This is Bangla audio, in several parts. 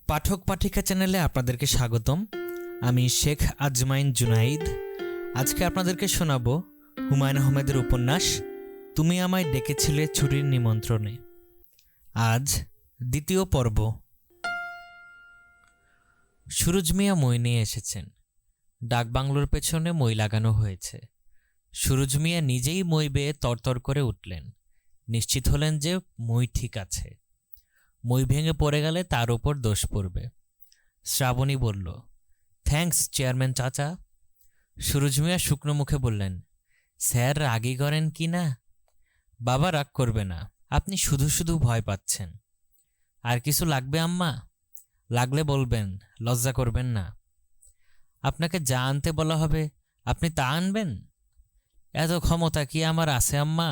পাঠক পাঠিকা চ্যানেলে আপনাদেরকে স্বাগতম। আমি শেখ আজমাইন জুনাইদ। আজকে আপনাদেরকে শোনাবো হুমায়ুন আহমেদের উপন্যাস তুমি আমায় ডেকেছিলে ছুটির নিমন্ত্রণে। আজ দ্বিতীয় পর্ব। সুরজ মিয়া মই নিয়ে এসেছেন। ডাকবাংলোর পেছনে মই লাগানো হয়েছে। সুরজ মিয়া নিজেই মই বেয়ে তরতর করে উঠলেন। নিশ্চিত হলেন যে মই ঠিক আছে। মই ভেঙে পড়ে গেলে তার ওপর দোষ পড়বে। শ্রাবণী বলল, থ্যাঙ্কস চেয়ারম্যান চাচা। সুরজ মিয়া শুকনো মুখে বললেন, স্যার রাগই করেন কি না? বাবা রাগ করবে না, আপনি শুধু শুধু ভয় পাচ্ছেন। আর কিছু লাগবে আম্মা? লাগলে বলবেন, লজ্জা করবেন না। আপনাকে যা আনতে বলা হবে আপনি তা আনবেন? এত ক্ষমতা কি আমার আছে আম্মা?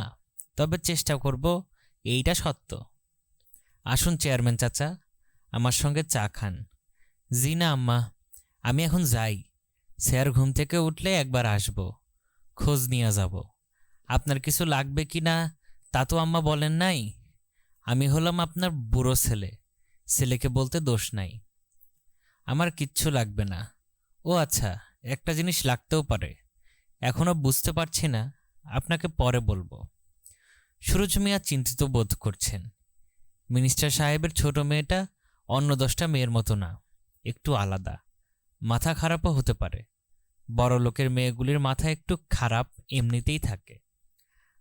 তবে চেষ্টা করব, এইটা সত্য। আসুন চেয়ারম্যান চাচা, আমার সঙ্গে চা খান। জি না আম্মা, আমি এখন যাই। স্যার ঘুম থেকে উঠলে একবার আসব, খোঁজ নিয়ে যাব। আপনার কিছু লাগবে কি না তা তো আম্মা বলেন নাই। আমি হলাম আপনার বুড়ো ছেলে, ছেলেকে বলতে দোষ নাই। আমার কিচ্ছু লাগবে না। ও আচ্ছা, একটা জিনিস লাগতেও পারে, এখনো বুঝতে পারছি না, আপনাকে পরে বলবো। সুরজ মিয়া চিন্তিত বোধ করছেন। মিনিস্টার সাহেবের ছোট মেয়েটা অন্য 10টা মেয়ের মতো না, একটু আলাদা। মাথা খারাপও হতে পারে। বড় লোকের মেয়েগুলির মাথা একটু খারাপ এমনিতেই থাকে।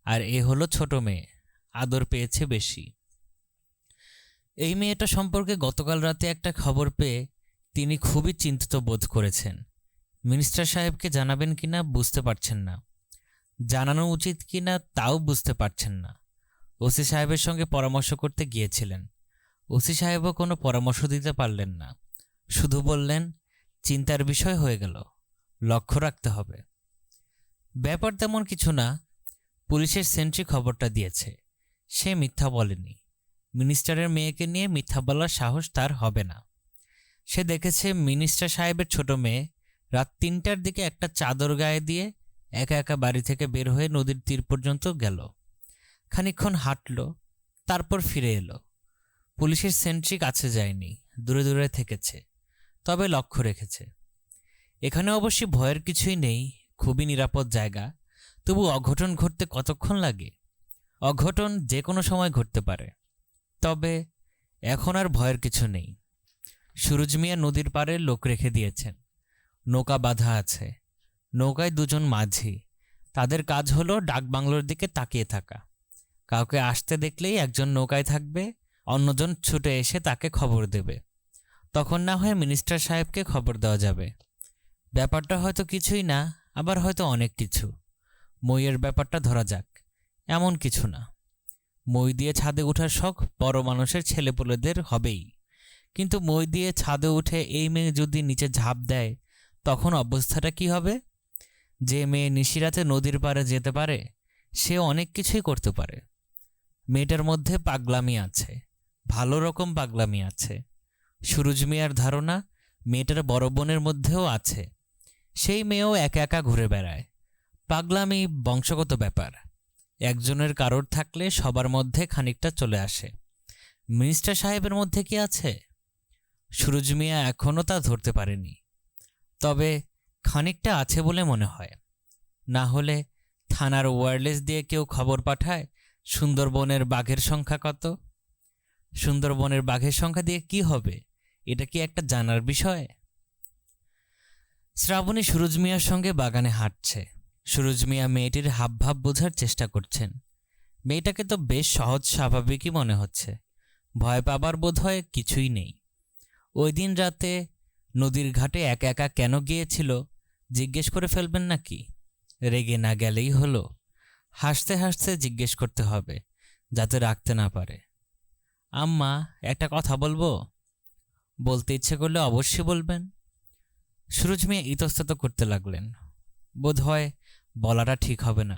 আর এ হলো ছোট মেয়ে, আদর পেয়েছে বেশি। এই মেয়েটা সম্পর্কে গতকাল রাতে একটা খবর পেয়ে তিনি খুবই চিন্তিত বোধ করেছেন। মিনিস্টার সাহেবকে জানাবেন কিনা বুঝতে পারছেন না, জানানো উচিত কিনা তাও বুঝতে পারছেন না। ওসি সাহেবের সঙ্গে পরামর্শ করতে গিয়েছিলেন। ওসি সাহেবও কোনো পরামর্শ দিতে পারলেন না, শুধু বললেন, চিন্তার বিষয় হয়ে গেল, লক্ষ্য রাখতে হবে। ব্যাপার তেমন কিছু না। পুলিশের সেন্ট্রি খবরটা দিয়েছে, সে মিথ্যা বলেনি। মিনিস্টারের মেয়েকে নিয়ে মিথ্যা বলার সাহস তার হবে না। সে দেখেছে মিনিস্টার সাহেবের ছোট মেয়ে রাত 3টার দিকে একটা চাদর গায়ে দিয়ে একা একা বাড়ি থেকে বের হয়ে নদীর তীর পর্যন্ত গেল। খানিকক্ষণ হাঁটল, তারপর ফিরে এলো। পুলিশের সেন্ট্রি কাছে যায়নি, দূরে দূরে থেকেছে, তবে লক্ষ্য রেখেছে। এখানে অবশ্যই ভয়ের কিছুই নেই, খুবই নিরাপদ জায়গা। তবু অঘটন ঘটতে কতক্ষণ লাগে? অঘটন যে কোনো সময় ঘটতে পারে। তবে এখন আর ভয়ের কিছু নেই। সুরজ মিয়া নদীর পাড়ে লোক রেখে দিয়েছেন। নৌকা বাঁধা আছে। নৌকায় 2জন মাঝি। তাদের কাজ হলো ডাকবাংলোর দিকে তাকিয়ে থাকা। কাউকে আসতে দেখলেই একজন নৌকায় থাকবে, অন্যজন ছুটে এসে তাকে খবর দেবে। তখন না হয় মিনিস্টার সাহেবকে খবর দেওয়া যাবে। ব্যাপারটা হয়তো কিছুই না, আবার হয়তো অনেক কিছু। মইয়ের ব্যাপারটা ধরা যাক, এমন কিছু না। মই দিয়ে ছাদে ওঠার শখ বড় মানুষের ছেলেপুলেদের হবেই, কিন্তু মই দিয়ে ছাদে উঠে এই মেয়ে যদি নিচে ঝাঁপ দেয়, তখন অবস্থাটা কি হবে? যে মেয়ে নিশিরাতে নদীর পাড়ে যেতে পারে, সে অনেক কিছুই করতে পারে। মেয়েটার মধ্যে পাগলামি আছে, ভালো রকম পাগলামি আছে। সুরজ মিয়ার ধারণা মেয়েটার বড় বোনের মধ্যেও আছে। সেই মেয়েও একা একা ঘুরে বেড়ায়। পাগলামি বংশগত ব্যাপার। একজনের কারোর থাকলে সবার মধ্যে খানিকটা চলে আসে। মিনিস্টার সাহেবের মধ্যে কি আছে? সুরজ মিয়া এখনও তা ধরতে পারেনি, তবে খানিকটা আছে বলে মনে হয়। না হলে থানার ওয়্যারলেস দিয়ে কেউ খবর পাঠায় সুন্দরবনের বাঘের সংখ্যা কত। সুন্দরবনের বাঘের সংখ্যা দিয়ে কি হবে? এটা কি একটা জানার বিষয়? শ্রাবণী সুরজ মিয়ার সঙ্গে বাগানে হাঁটছে। সুরজ মিয়া মেয়েটির হাবভাব বোঝার চেষ্টা করছেন। মেয়েটাকে তো বেশ সহজ স্বাভাবিকই মনে হচ্ছে, ভয় পাবার বোধহয় কিছুই নেই। ওই দিন রাতে নদীর ঘাটে একা একা কেন গিয়েছিল জিজ্ঞেস করে ফেলবেন নাকি? রেগে না গেলেই হলো। হাসতে হাসতে জিজ্ঞেস করতে হবে, যাতে রাখতে না পারে। আম্মা, একটা কথা বলবো? বলতে ইচ্ছে করলে অবশ্যই বলবেন। সুরজ মিয়া ইতস্তত করতে লাগলেন। বোধহয় বলাটা ঠিক হবে না।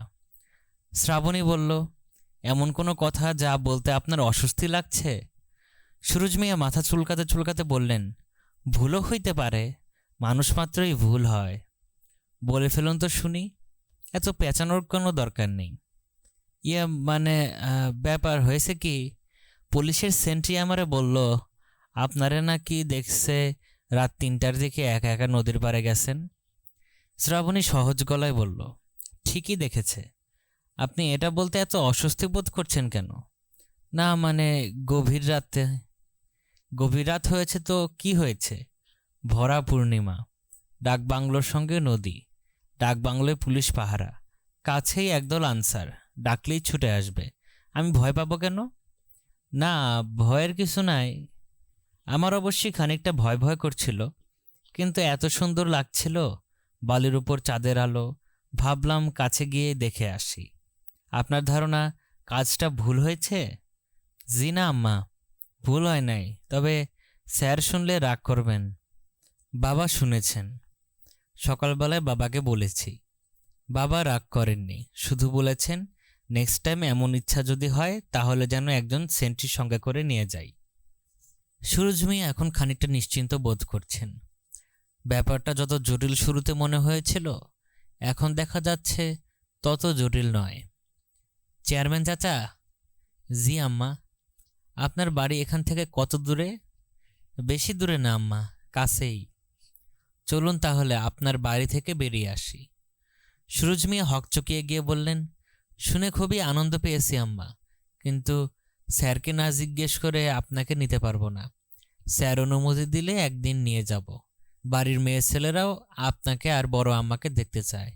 শ্রাবণী বলল, এমন কোনো কথা যা বলতে আপনার অস্বস্তি লাগছে? সুরজ মিয়া মাথা চুলকাতে চুলকাতে বললেন, ভুলও হইতে পারে, মানুষ মাত্রই ভুল হয়। বলে ফেলুন তো শুনি, এত পেঁচানোর কোনো দরকার নেই। মানে ব্যাপার হয়েছে কি, পুলিশের সেন্ট্রি আমারে বলল আপনারে নাকি দেখছে রাত ৩টার দিকে একা একা নদীর পাড়ে গেছেন। শ্রাবণী সহজ গলায় বলল, ঠিকই দেখেছে। আপনি এটা বলতে এত অস্বস্তি বোধ করছেন কেন? না মানে গভীর রাতে। গভীর রাত হয়েছে তো কি হয়েছে? ভরা পূর্ণিমা, ডাকবাংলোর সঙ্গে নদী, ডাকবাংলোয় পুলিশ পাহারা, কাছেই একদল আনসার, ডাকলেই ছুটে আসবে। আমি ভয় পাবো কেন? না, ভয়ের কিছু নাই। আমার অবশ্যই খানিকটা ভয় ভয় করছিল, কিন্তু এত সুন্দর লাগছিল বালির উপর চাঁদের আলো, ভাবলাম কাছে গিয়ে দেখে আসি। আপনার ধারণা কাজটা ভুল হয়েছে? জি না আম্মা, ভুল হয় নাই, তবে স্যার শুনলে রাগ করবেন। বাবা শুনেছেন, সকালবেলায় বাবাকে বলেছি। বাবা রাগ করেননি, শুধু বলেছেন নেক্সট টাইম এমন ইচ্ছা যদি হয় তাহলে যেন একজন সেন্ট্রি সঙ্গে করে নিয়ে যাই। সুরজ মিয়া এখন খানিকটা নিশ্চিন্ত বোধ করছেন। ব্যাপারটা যত জটিল শুরুতে মনে হয়েছিল, এখন দেখা যাচ্ছে তত জটিল নয়। চেয়ারম্যান চাচা। জি আম্মা। আপনার বাড়ি এখান থেকে কত দূরে? বেশি দূরে না আম্মা, কাছেই। চলুন তাহলে আপনার বাড়ি থেকে বেরিয়ে আসি। সুরজ মিয়া হকচকিয়ে গিয়ে বললেন, শুনে খুবই আনন্দ পেয়েছি আম্মা, কিন্তু স্যারকে না জিজ্ঞেস করে আপনাকে নিতে পারবো না। স্যার অনুমতি দিলে একদিন নিয়ে যাব। বাড়ির মেয়ে ছেলেরাও আপনাকে আর বড় আম্মাকে দেখতে চায়।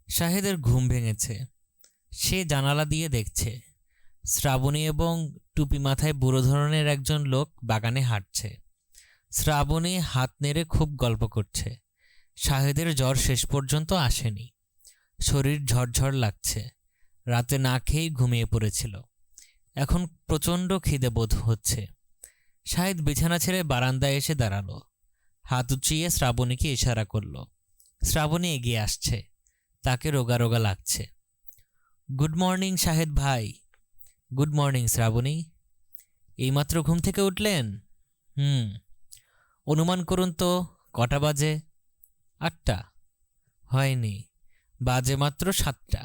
শাহেদের ঘুম ভেঙেছে। সে জানালা দিয়ে দেখছে শ্রাবণী এবং টুপি মাথায় বুড়ো ধরনের একজন লোক বাগানে হাঁটছে। শ্রাবণী হাত নেড়ে খুব গল্প করছে। শাহেদের জ্বর শেষ পর্যন্ত আসেনি। শরীর ঝরঝর লাগছে। রাতে না খেয়েই ঘুমিয়ে পড়েছিল। এখন প্রচণ্ড খিদে বোধ হচ্ছে। শাহেদ বিছানা ছেড়ে বারান্দায় এসে দাঁড়ালো। হাত উঁচিয়ে শ্রাবণীকে ইশারা করল। শ্রাবণী এগিয়ে আসছে। তাকে রোগা রোগা লাগছে। গুড মর্নিং শাহেদ ভাই। Good morning Srabani. এইমাত্র ঘুম থেকে উঠলেন? অনুমান করুন তো কটা বাজে? 8টা। হয়নি, বাজে মাত্র 7টা।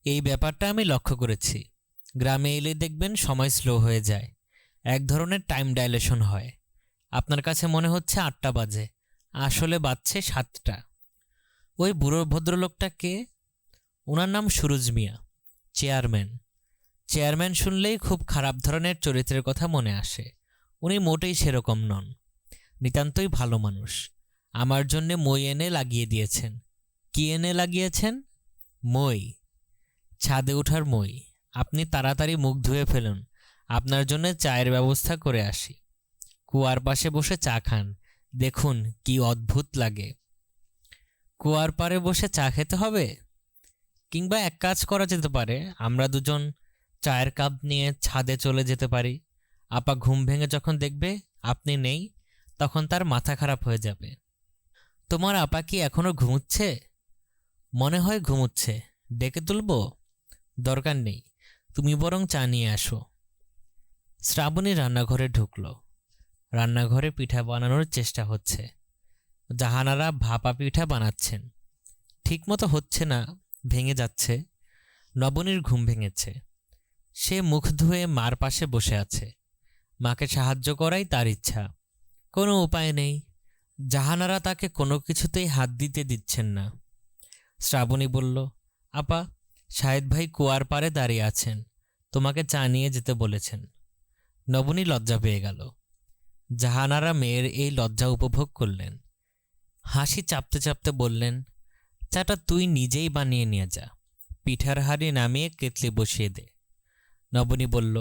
এই ব্যাপারটা আমি লক্ষ্য করেছি। গ্রামে এলে দেখবেন সময় স্লো হয়ে যায়, এক ধরনের টাইম ডাইলেশন হয়। আপনার কাছে মনে হচ্ছে 8টা বাজে, আসলে বাজছে 7টা। ওই বুড়ো ভদ্রলোকটা কে? ওনার নাম সুরজ মিয়া, চেয়ারম্যান। চেয়ারম্যান শুনলেই খুব খারাপ ধরনের চরিত্রের কথা মনে আসে। উনি মোটেই সেরকম নন, নিতান্তই ভালো মানুষ। আমার জন্যে মই এনে লাগিয়ে দিয়েছেন। কি এনে লাগিয়েছেন? মই, ছাদে ওঠার মই। আপনি তাড়াতাড়ি মুখ ধুয়ে ফেলুন, আপনার জন্য চায়ের ব্যবস্থা করে আসি। কুয়ার পাশে বসে চা খান, দেখুন কি অদ্ভুত লাগে। কুয়ার পাড়ে বসে চা খেতে হবে? কিংবা এক কাজ করা যেতে পারে, আমরা দুজন চায়ের কাপ নিয়ে ছাদে চলে যেতে পারি। আপা ঘুম ভেঙে যখন দেখবে আপনি নেই, তখন তার মাথা খারাপ হয়ে যাবে। তোমার আপা কি এখনো ঘুমুচ্ছে? মনে হয় ঘুমুচ্ছে। ডেকে তুলবো? দরকার নেই, তুমি বরং চা নিয়ে আসো। শ্রাবণী রান্নাঘরে ঢুকল। রান্নাঘরে পিঠা বানানোর চেষ্টা হচ্ছে। জাহানারা ভাপা পিঠা বানাচ্ছেন। ঠিকমতো হচ্ছে না, ভেঙে যাচ্ছে। নবনীর ঘুম ভেঙেছে। সে মুখ ধুয়ে মার পাশে বসে আছে। মাকে সাহায্য করাই তার ইচ্ছা। কোনো উপায় নেই। জাহানারা তাকে কোনো কিছুতেই হাত দিতে দিচ্ছেন না। শ্রাবণী বলল, আপা, শাহেদ ভাই কুয়ার পাড়ে দাঁড়িয়ে আছেন, তোমাকে চা নিয়ে যেতে বলেছেন। নবনী লজ্জা পেয়ে গেল। জাহানারা মেয়ের এই লজ্জা উপভোগ করলেন। হাসি চাপতে চাপতে বললেন, চাটা তুই নিজেই বানিয়ে নিয়ে যা। পিঠার হাঁড়ি নামিয়ে কেতলি বসিয়ে দে। নবনী বলল,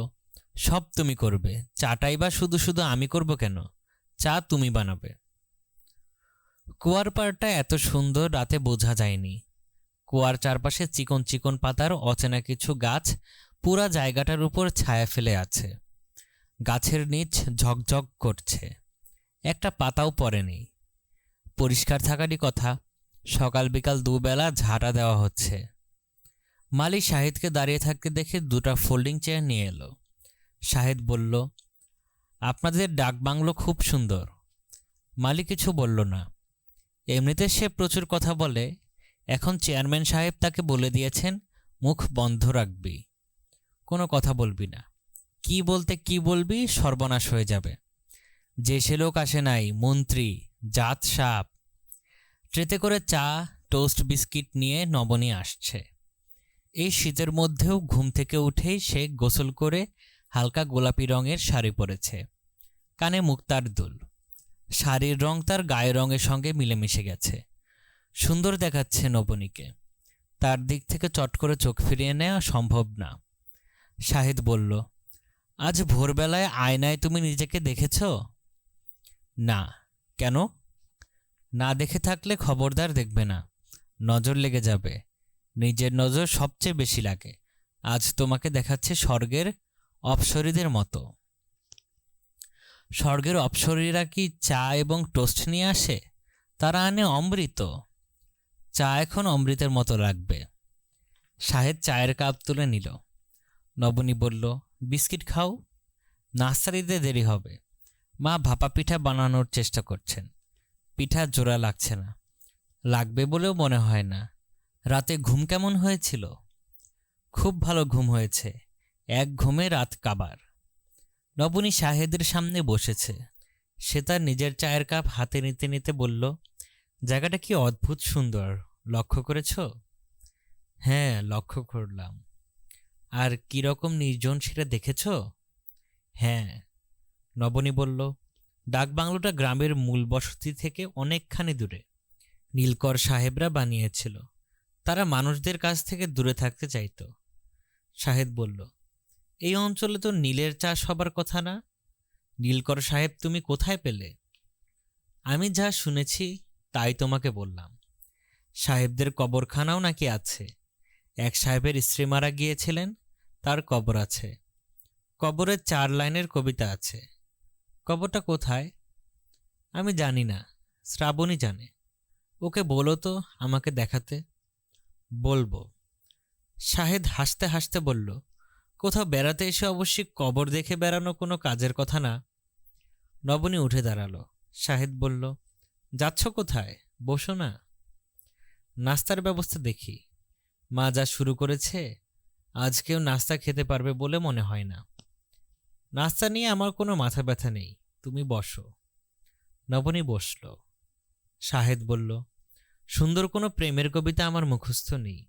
সব তুমি করবে, চাটাই বা শুধু শুধু আমি করব কেন? চা তুমি বানাবে। কুয়ার পাড়টা এত সুন্দর রাতে বোঝা যায়নি। কুয়ার চারপাশে চিকন চিকন পাতার অচেনা কিছু গাছ পুরা জায়গাটার উপর ছায়া ফেলে আছে। গাছের নিচ ঝকঝক করছে, একটা পাতাও পড়েনি। পরিষ্কার থাকারই কথা। সকাল বিকাল দুবেলা ঝাঁটা দেওয়া হচ্ছে। মালি শাহিদকে দাঁড়িয়ে থাকতে দেখে 2টা ফোল্ডিং চেয়ার নিয়ে এলো। শাহিদ বলল, আপনাদের ডাকবাংলো খুব সুন্দর। মালি কিছু বলল না। এমনিতে সে প্রচুর কথা বলে, এখন চেয়ারম্যান সাহেব তাকে বলে দিয়েছেন মুখ বন্ধ রাখবি, কোনো কথা বলবি না। কি বলতে কি বলবি, সর্বনাশ হয়ে যাবে। যে সে লোক আসে নাই, মন্ত্রী, জাত সাপ। ট্রেতে করে চা, টোস্ট, বিস্কিট নিয়ে নবনী আসছে। এই শীতের মধ্যেও ঘুম থেকে উঠেই সে গোসল করে হালকা গোলাপি রঙের শাড়ি পরেছে, কানে মুক্তার দুল। শাড়ির রং তার গায়ের রঙের সঙ্গে মিলেমিশে গেছে। সুন্দর দেখাচ্ছে নবনীকে। তার দিক থেকে চট করে চোখ ফিরিয়ে নেওয়া সম্ভব না। শাহিদ বলল, আজ ভোরবেলায় আয়নায় তুমি নিজেকে দেখেছ? না। কেন? না দেখে থাকলে খবরদার দেখবে না, নজর লেগে যাবে। নিজের নজর সবচেয়ে বেশি লাগে। আজ তোমাকে দেখাচ্ছে স্বর্গের অপ্সরীদের মতো। স্বর্গের অপ্সরীরা কি চা এবং টোস্ট নিয়ে আসে? তারা আনে অমৃত। চা এখন অমৃতের মতো লাগবে। শাহেদ চায়ের কাপ তুলে নিল। নবনী বলল, বিস্কিট খাও, নাস্তা দিতে দেরি হবে। মা ভাপা পিঠা বানানোর চেষ্টা করছেন। পিঠা জোড়া লাগছে না, লাগবে বলেও মনে হয় না। রাতে ঘুম কেমন হয়েছিল? খুব ভালো ঘুম হয়েছে, এক ঘুমে রাত কাবার। নবনী শাহেদের সামনে বসেছে। সে তার নিজের চায়ের কাপ হাতে নিতে নিতে বলল, জায়গাটা কি অদ্ভুত সুন্দর, লক্ষ্য করেছ? হ্যাঁ, লক্ষ্য করলাম। আর কিরকম নির্জন সেটা দেখেছ? হ্যাঁ। নবনী বলল, ডাকবাংলোটা গ্রামের মূল বসতি থেকে অনেকখানি দূরে। নীলকর সাহেবরা বানিয়েছিল। তারা মানুষদের কাছ থেকে দূরে থাকতে চাইত। শাহেদ বলল, এই অঞ্চলে তো নীলের চাষ হবার কথা না? নীলকর সাহেব তুমি কোথায় পেলে? আমি যা শুনেছি তাই তোমাকে বললাম। সাহেবদের কবরখানাও নাকি আছে। এক সাহেবের স্ত্রী মারা গিয়েছিলেন, তার কবর আছে। কবরের 4 লাইনের কবিতা আছে। কবরটা কোথায়? আমি জানি না, শ্রাবণী জানে। ওকে বলো তো আমাকে দেখাতে। বলবো। শাহেদ হাসতে হাসতে বলল, কোথাও বেড়াতে এসে অবশ্যই কবর দেখে বেড়ানো কোনো কাজের কথা না। নবনী উঠে দাঁড়ালো। শাহেদ বলল, যাচ্ছ কোথায়? বসো না। নাস্তার ব্যবস্থা দেখি। মা যা শুরু করেছে, আজ কেউ নাস্তা খেতে পারবে বলে মনে হয় না। নাস্তা নিয়ে আমার কোনো মাথা ব্যথা নেই, তুমি বসো। নবনী বসল। শাহেদ বলল, সুন্দর কোনো প্রেমের কবিতা আমার মুখস্থ নেই।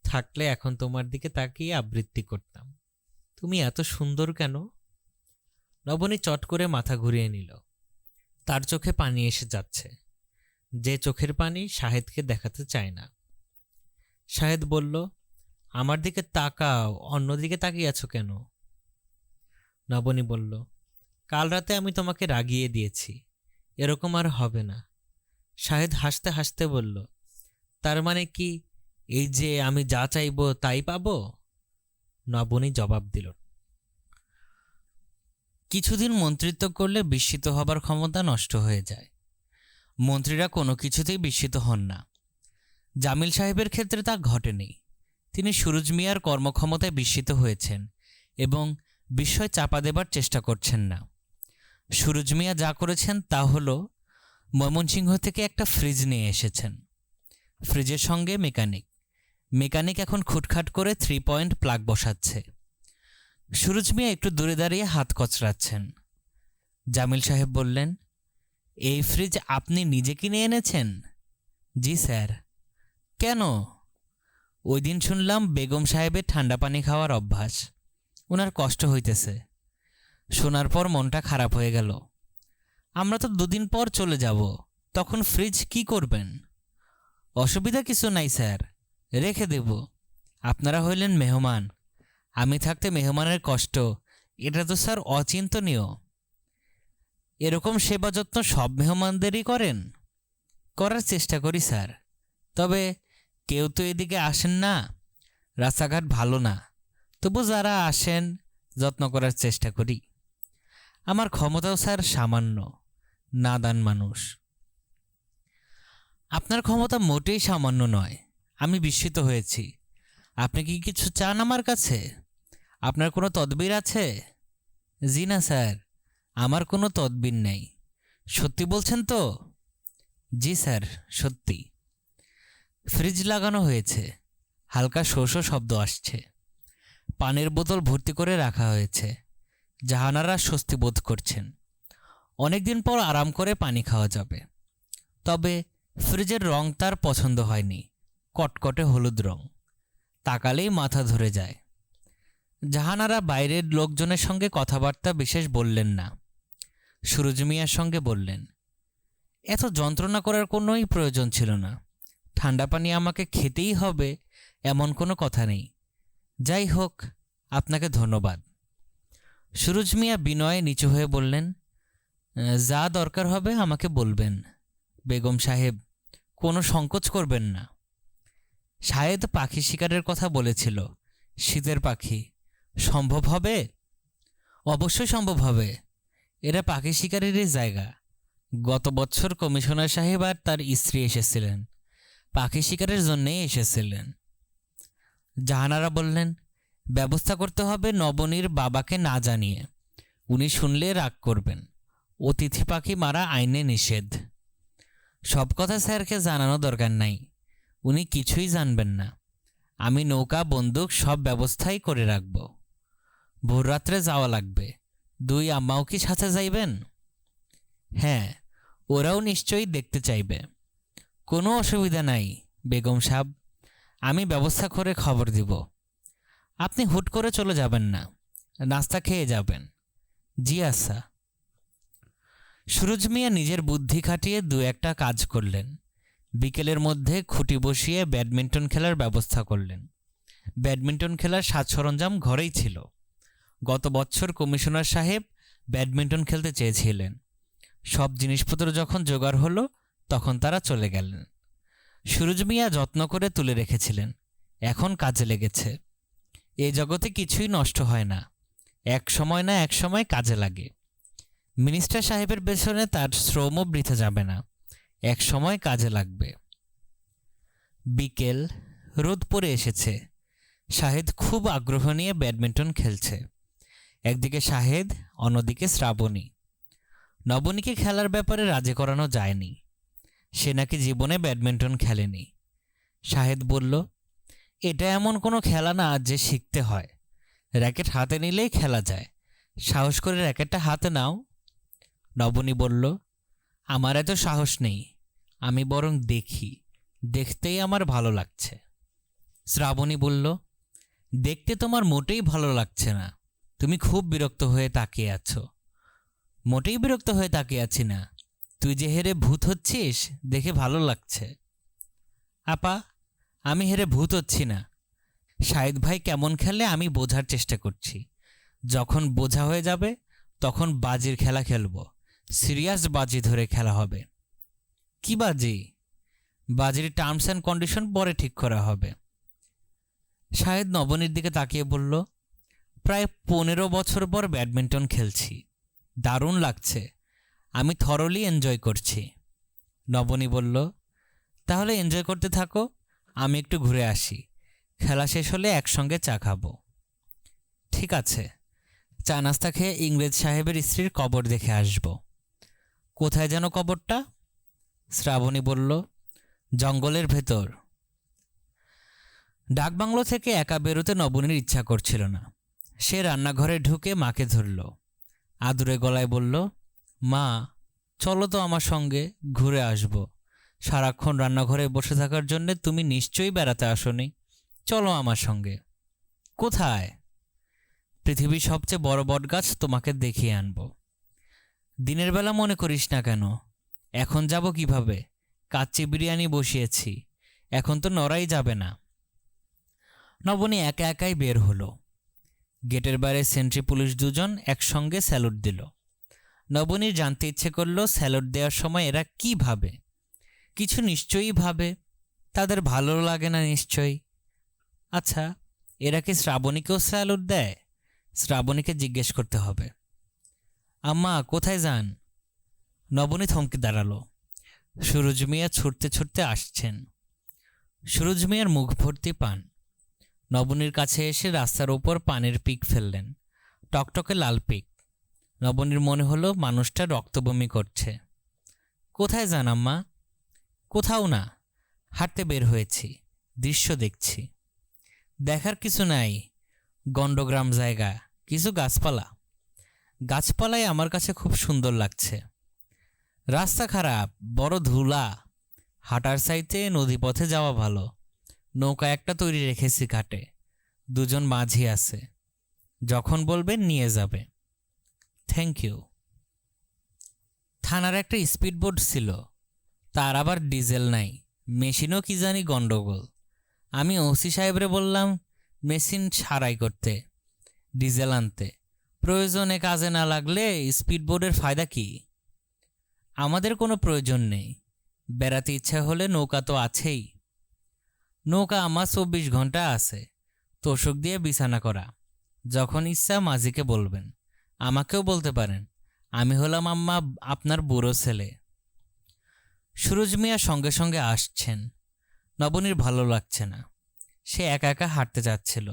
থাকলে এখন তোমার দিকে তাকিয়ে আবৃত্তি করতাম। তুমি এত সুন্দর কেন? নবনী চট করে মাথা ঘুরিয়ে নিল। তার চোখে পানি এসে যাচ্ছে, যে চোখের পানি শাহেদকে দেখাতে চায় না। শাহেদ বলল, আমার দিকে তাকাও, অন্যদিকে তাকিয়ে আছো কেন? নবনী বলল, কাল রাতে আমি তোমাকে রাগিয়ে দিয়েছি, এরকম আর হবে না। শাহেদ হাসতে হাসতে বলল, তার মানে কি এই যে আমি যা চাইব তাই পাবো? নবনী জবাব দিল, কিছুদিন মন্ত্রিত্ব করলে বিস্মিত হবার ক্ষমতা নষ্ট হয়ে যায়। মন্ত্রীরা কোনো কিছুতেই বিস্মিত হন না। জামিল সাহেবের ক্ষেত্রে তা ঘটেনি। তিনি সুরুজ মিয়ার কর্মক্ষমতায় বিস্মিত হয়েছেন এবং বিস্ময় চাপা দেবার চেষ্টা করছেন না। সুরুজ মিয়া যা করেছেন তা হল ময়মনসিংহ থেকে একটা ফ্রিজ নিয়ে এসেছেন। ফ্রিজের সঙ্গে মেকানিক এখন খুটখাট করে 3 পয়েন্ট প্লাগ বসাচ্ছে। সুরুজ মিয়া একটু দূরে দাঁড়িয়ে হাত কচড়াচ্ছেন। জামিল সাহেব বললেন, এই ফ্রিজ আপনি নিজে কিনে এনেছেন? জি স্যার। কেন? ওই দিন শুনলাম বেগম সাহেবের ঠান্ডা পানি খাওয়ার অভ্যাস, ওনার কষ্ট হইতেছে। শোনার পর মনটা খারাপ হয়ে গেল। আমরা তো 2 দিন পর চলে যাব, তখন ফ্রিজ কি করবেন? অসুবিধা কিছু নাই স্যার, রেখে দেব। আপনারা হইলেন মেহমান, আমি থাকতে মেহমানের কষ্ট, এটা তো স্যার অচিন্তনীয়। এরকম সেবা যত্ন সব মেহমানদেরই করেন? করার চেষ্টা করি স্যার, তবে কেউ তো এদিকে আসেন না, রাস্তাঘাট ভালো না। তবু যারা আসেন যত্ন করার চেষ্টা করি। আমার ক্ষমতাও স্যার সামান্য, নাদান মানুষ। আপনার ক্ষমতা মোটেই সামান্য নয়, আমি বিস্মিত হয়েছি। আপনি কি কিছু চান আমার কাছে? আপনার কোনো তদবির আছে? জি না স্যার, আমার কোনো তদবির নেই। সত্যি বলছেন তো? জি স্যার, সত্যি। ফ্রিজ লাগানো হয়েছে, হালকা শো শো শব্দ আসছে। পানির বোতল ভর্তি করে রাখা হয়েছে। জাহানারা স্বস্তি বোধ করছেন। অনেকদিন পর আরাম করে পানি খাওয়া যাবে। তবে ফ্রিজের রং তার পছন্দ হয়নি, কটকটে হলুদ রং। তাকালেই মাথা ধরে যায়। জাহানারা বাইরের লোকজনের সঙ্গে কথাবার্তা বিশেষ বললেন না। সুরুজ মিয়ার সঙ্গে বললেন, এত যন্ত্রণা করার কোনোই প্রয়োজন ছিল না। ঠান্ডা পানি আমাকে খেতেই হবে এমন কোনো কথা নেই। যাই হোক, আপনাকে ধন্যবাদ। সুরুজ মিয়া বিনয়ে নিচু হয়ে বললেন, যা দরকার হবে আমাকে বলবেন বেগম সাহেব, কোনো সংকোচ করবেন না। শায়েদ পাখি শিকারের কথা বলেছিল, শীতের পাখি। সম্ভব হবে? অবশ্যই সম্ভব হবে। এরা পাখি শিকারেরই জায়গা। গত বছর কমিশনার সাহেব আর তার স্ত্রী এসেছিলেন, পাখি শিকারের জন্যেই এসেছিলেন। জাহানারা বললেন, ব্যবস্থা করতে হবে নবনীর বাবাকে না জানিয়ে। উনি শুনলে রাগ করবেন। অতিথি পাখি মারা আইনে নিষেধ। সব কথা স্যারকে জানানো দরকার নাই, উনি কিছুই জানবেন না। আমি নৌকা, বন্দুক সব ব্যবস্থাই করে রাখব। ভোররাত্রে যাওয়া লাগবে। দুই আম্মাও কি সাথে যাইবেন? হ্যাঁ, ওরাও নিশ্চয়ই দেখতে চাইবে। কোনো অসুবিধা নাই বেগম সাহেব, আমি ব্যবস্থা করে খবর দিব। আপনি হুট করে চলে যাবেন না, নাস্তা খেয়ে যাবেন। জি আচ্ছা। সুরুজ মিয়া নিজের বুদ্ধি খাটিয়ে দু একটা কাজ করলেন। বিকেলের মধ্যে খুঁটি বসিয়ে ব্যাডমিন্টন খেলার ব্যবস্থা করলেন। ব্যাডমিন্টন খেলার সাজ সরঞ্জাম ঘরেই ছিল। গত বছর কমিশনার সাহেব ব্যাডমিন্টন খেলতে চেয়েছিলেন। সব জিনিসপত্র যখন জোগাড় হলো তখন তারা চলে গেলেন। সুরুজ মিয়া যত্ন করে তুলে রেখেছিলেন, এখন কাজে লেগেছে। এ জগতে কিছুই নষ্ট হয় না, এক সময় না এক সময় কাজে লাগে। মিনিস্টার সাহেবের পেছনে তার শ্রমও বৃথা যাবে না, এক সময় কাজে লাগবে। বিকেল, রোদ পড়ে এসেছে। শাহেদ খুব আগ্রহ নিয়ে ব্যাডমিন্টন খেলছে। একদিকে শাহেদ, অন্যদিকে শ্রাবণী। নবনীকে খেলার ব্যাপারে রাজি করানো যায়নি, সে নাকি জীবনে ব্যাডমিন্টন খেলেনি। শাহেদ বলল, এটা এমন কোনো খেলা না যে শিখতে হয়, র্যাকেট হাতে নিলেই খেলা যায়। সাহস করে র্যাকেটটা হাতে নাও। নবনী বলল, আমার এত সাহস নেই, আমি বরং দেখি, দেখতেই আমার ভালো লাগছে। শ্রাবণী বলল, দেখতে তোমার মোটেই ভালো লাগছে না, তুমি খুব বিরক্ত হয়ে তাকিয়ে আছো। মোটেই বিরক্ত হয়ে তাকিয়ে আছি না, তুই যে হেরে ভূত হচ্ছিস দেখে ভালো লাগছে। আপা, আমি হেরে ভূত হচ্ছি না। শাহিদ ভাই কেমন খেলে আমি বোঝার চেষ্টা করছি। যখন বোঝা হয়ে যাবে তখন বাজির খেলা খেলব, সিরিয়াস বাজি ধরে খেলা হবে। কি বাজি? বাজির টার্মস অ্যান্ড কন্ডিশন পরে ঠিক করা হবে। শাহেদ নবনীর দিকে তাকিয়ে বলল, প্রায় 15 বছর পর ব্যাডমিন্টন খেলছি, দারুণ লাগছে, আমি থরলি এনজয় করছি। নবনী বলল, তাহলে এনজয় করতে থাকো, আমি একটু ঘুরে আসি, খেলা শেষ হলে একসঙ্গে চা খাবো। ঠিক আছে, চা নাস্তা খেয়ে ইংরেজ সাহেবের স্ত্রীর কবর দেখে আসব। কোথায় যেন কবরটা? শ্রাবণী বলল, জঙ্গলের ভেতর। ডাকবাংলো থেকে একা বেরোতে নবনীর ইচ্ছা করছিল না। সে রান্নাঘরে ঢুকে মাকে ধরল, আদুরে গলায় বলল, মা চলো তো আমার সঙ্গে, ঘুরে আসব। সারাক্ষণ রান্নাঘরে বসে থাকার জন্যে তুমি নিশ্চয়ই বেড়াতে আসোনি, চলো আমার সঙ্গে। কোথায়? পৃথিবীর সবচেয়ে বড় বটগাছ তোমাকে দেখিয়ে আনব। দিনের বেলা মনে করিস না কেন? এখন যাব কিভাবে? কাচ্চি বিরিয়ানি বসিয়েছি, এখন তো নড়াই যাবে না। নবনী একা একাই বের হলো। গেটের বাইরে সেন্ট্রি পুলিশ দুজন একসঙ্গে স্যালুট দিল। নবনীর জানতে ইচ্ছে করলো স্যালুট দেওয়ার সময় এরা কি ভাবে। কিছু নিশ্চয়ই ভাবে, তাদের ভালো লাগে না নিশ্চয়ই। আচ্ছা, এরা কি শ্রাবণীকেও স্যালুট দেয়? শ্রাবণীকে জিজ্ঞেস করতে হবে। আম্মা কোথায় যান? নবনী থমকে দাঁড়ালো। সুরুজ মিয়া ছুটতে ছুটতে আসছেন। সুরুজ মিয়ার মুখ ভর্তি পান। নবনীর কাছে এসে রাস্তার ওপর পানের পিক ফেললেন, টকটকে লাল পিক। নবনীর মনে হলো মানুষটা রক্তবমি করছে। কোথায় যান আম্মা? কোথাও না, হাঁটতে বের হয়েছি, দৃশ্য দেখছি। দেখার কিছু নাই, গণ্ডগ্রাম জায়গা, কিছু গাছপালা। গাছপালায় আমার কাছে খুব সুন্দর লাগছে। রাস্তা খারাপ, বড় ধুলা, হাঁটার চাইতে নদীপথে যাওয়া ভালো। নৌকা একটা তৈরি রেখেছি ঘাটে, দুজন মাঝি আছে, যখন বলবেন নিয়ে যাবে। Thank you. থানার একটা স্পিডবোট ছিল, তার আবার ডিজেল নাই, মেশিনও কি জানি গন্ডগোল। আমি ওসি সাহেবরে বললাম মেশিন সারাই করতে, ডিজেল আনতে, প্রয়োজনে কাজে না লাগলে স্পিডবোটের ফায়দা কি? আমাদের কোনো প্রয়োজন নেই, বেড়াতে ইচ্ছা হলে নৌকা তো আছেই। নৌকা আমার 24 ঘন্টা আছে, তোষক দিয়ে বিছানা করা, যখন ইচ্ছা মাঝিকে বলবেন, আমাকেও বলতে পারেন, আমি হলাম আম্মা আপনার বুড়ো ছেলে। সুরজ মিয়া সঙ্গে সঙ্গে আসছেন। নবনীর ভালো লাগছে না, সে একা একা হাঁটতে যাচ্ছিল।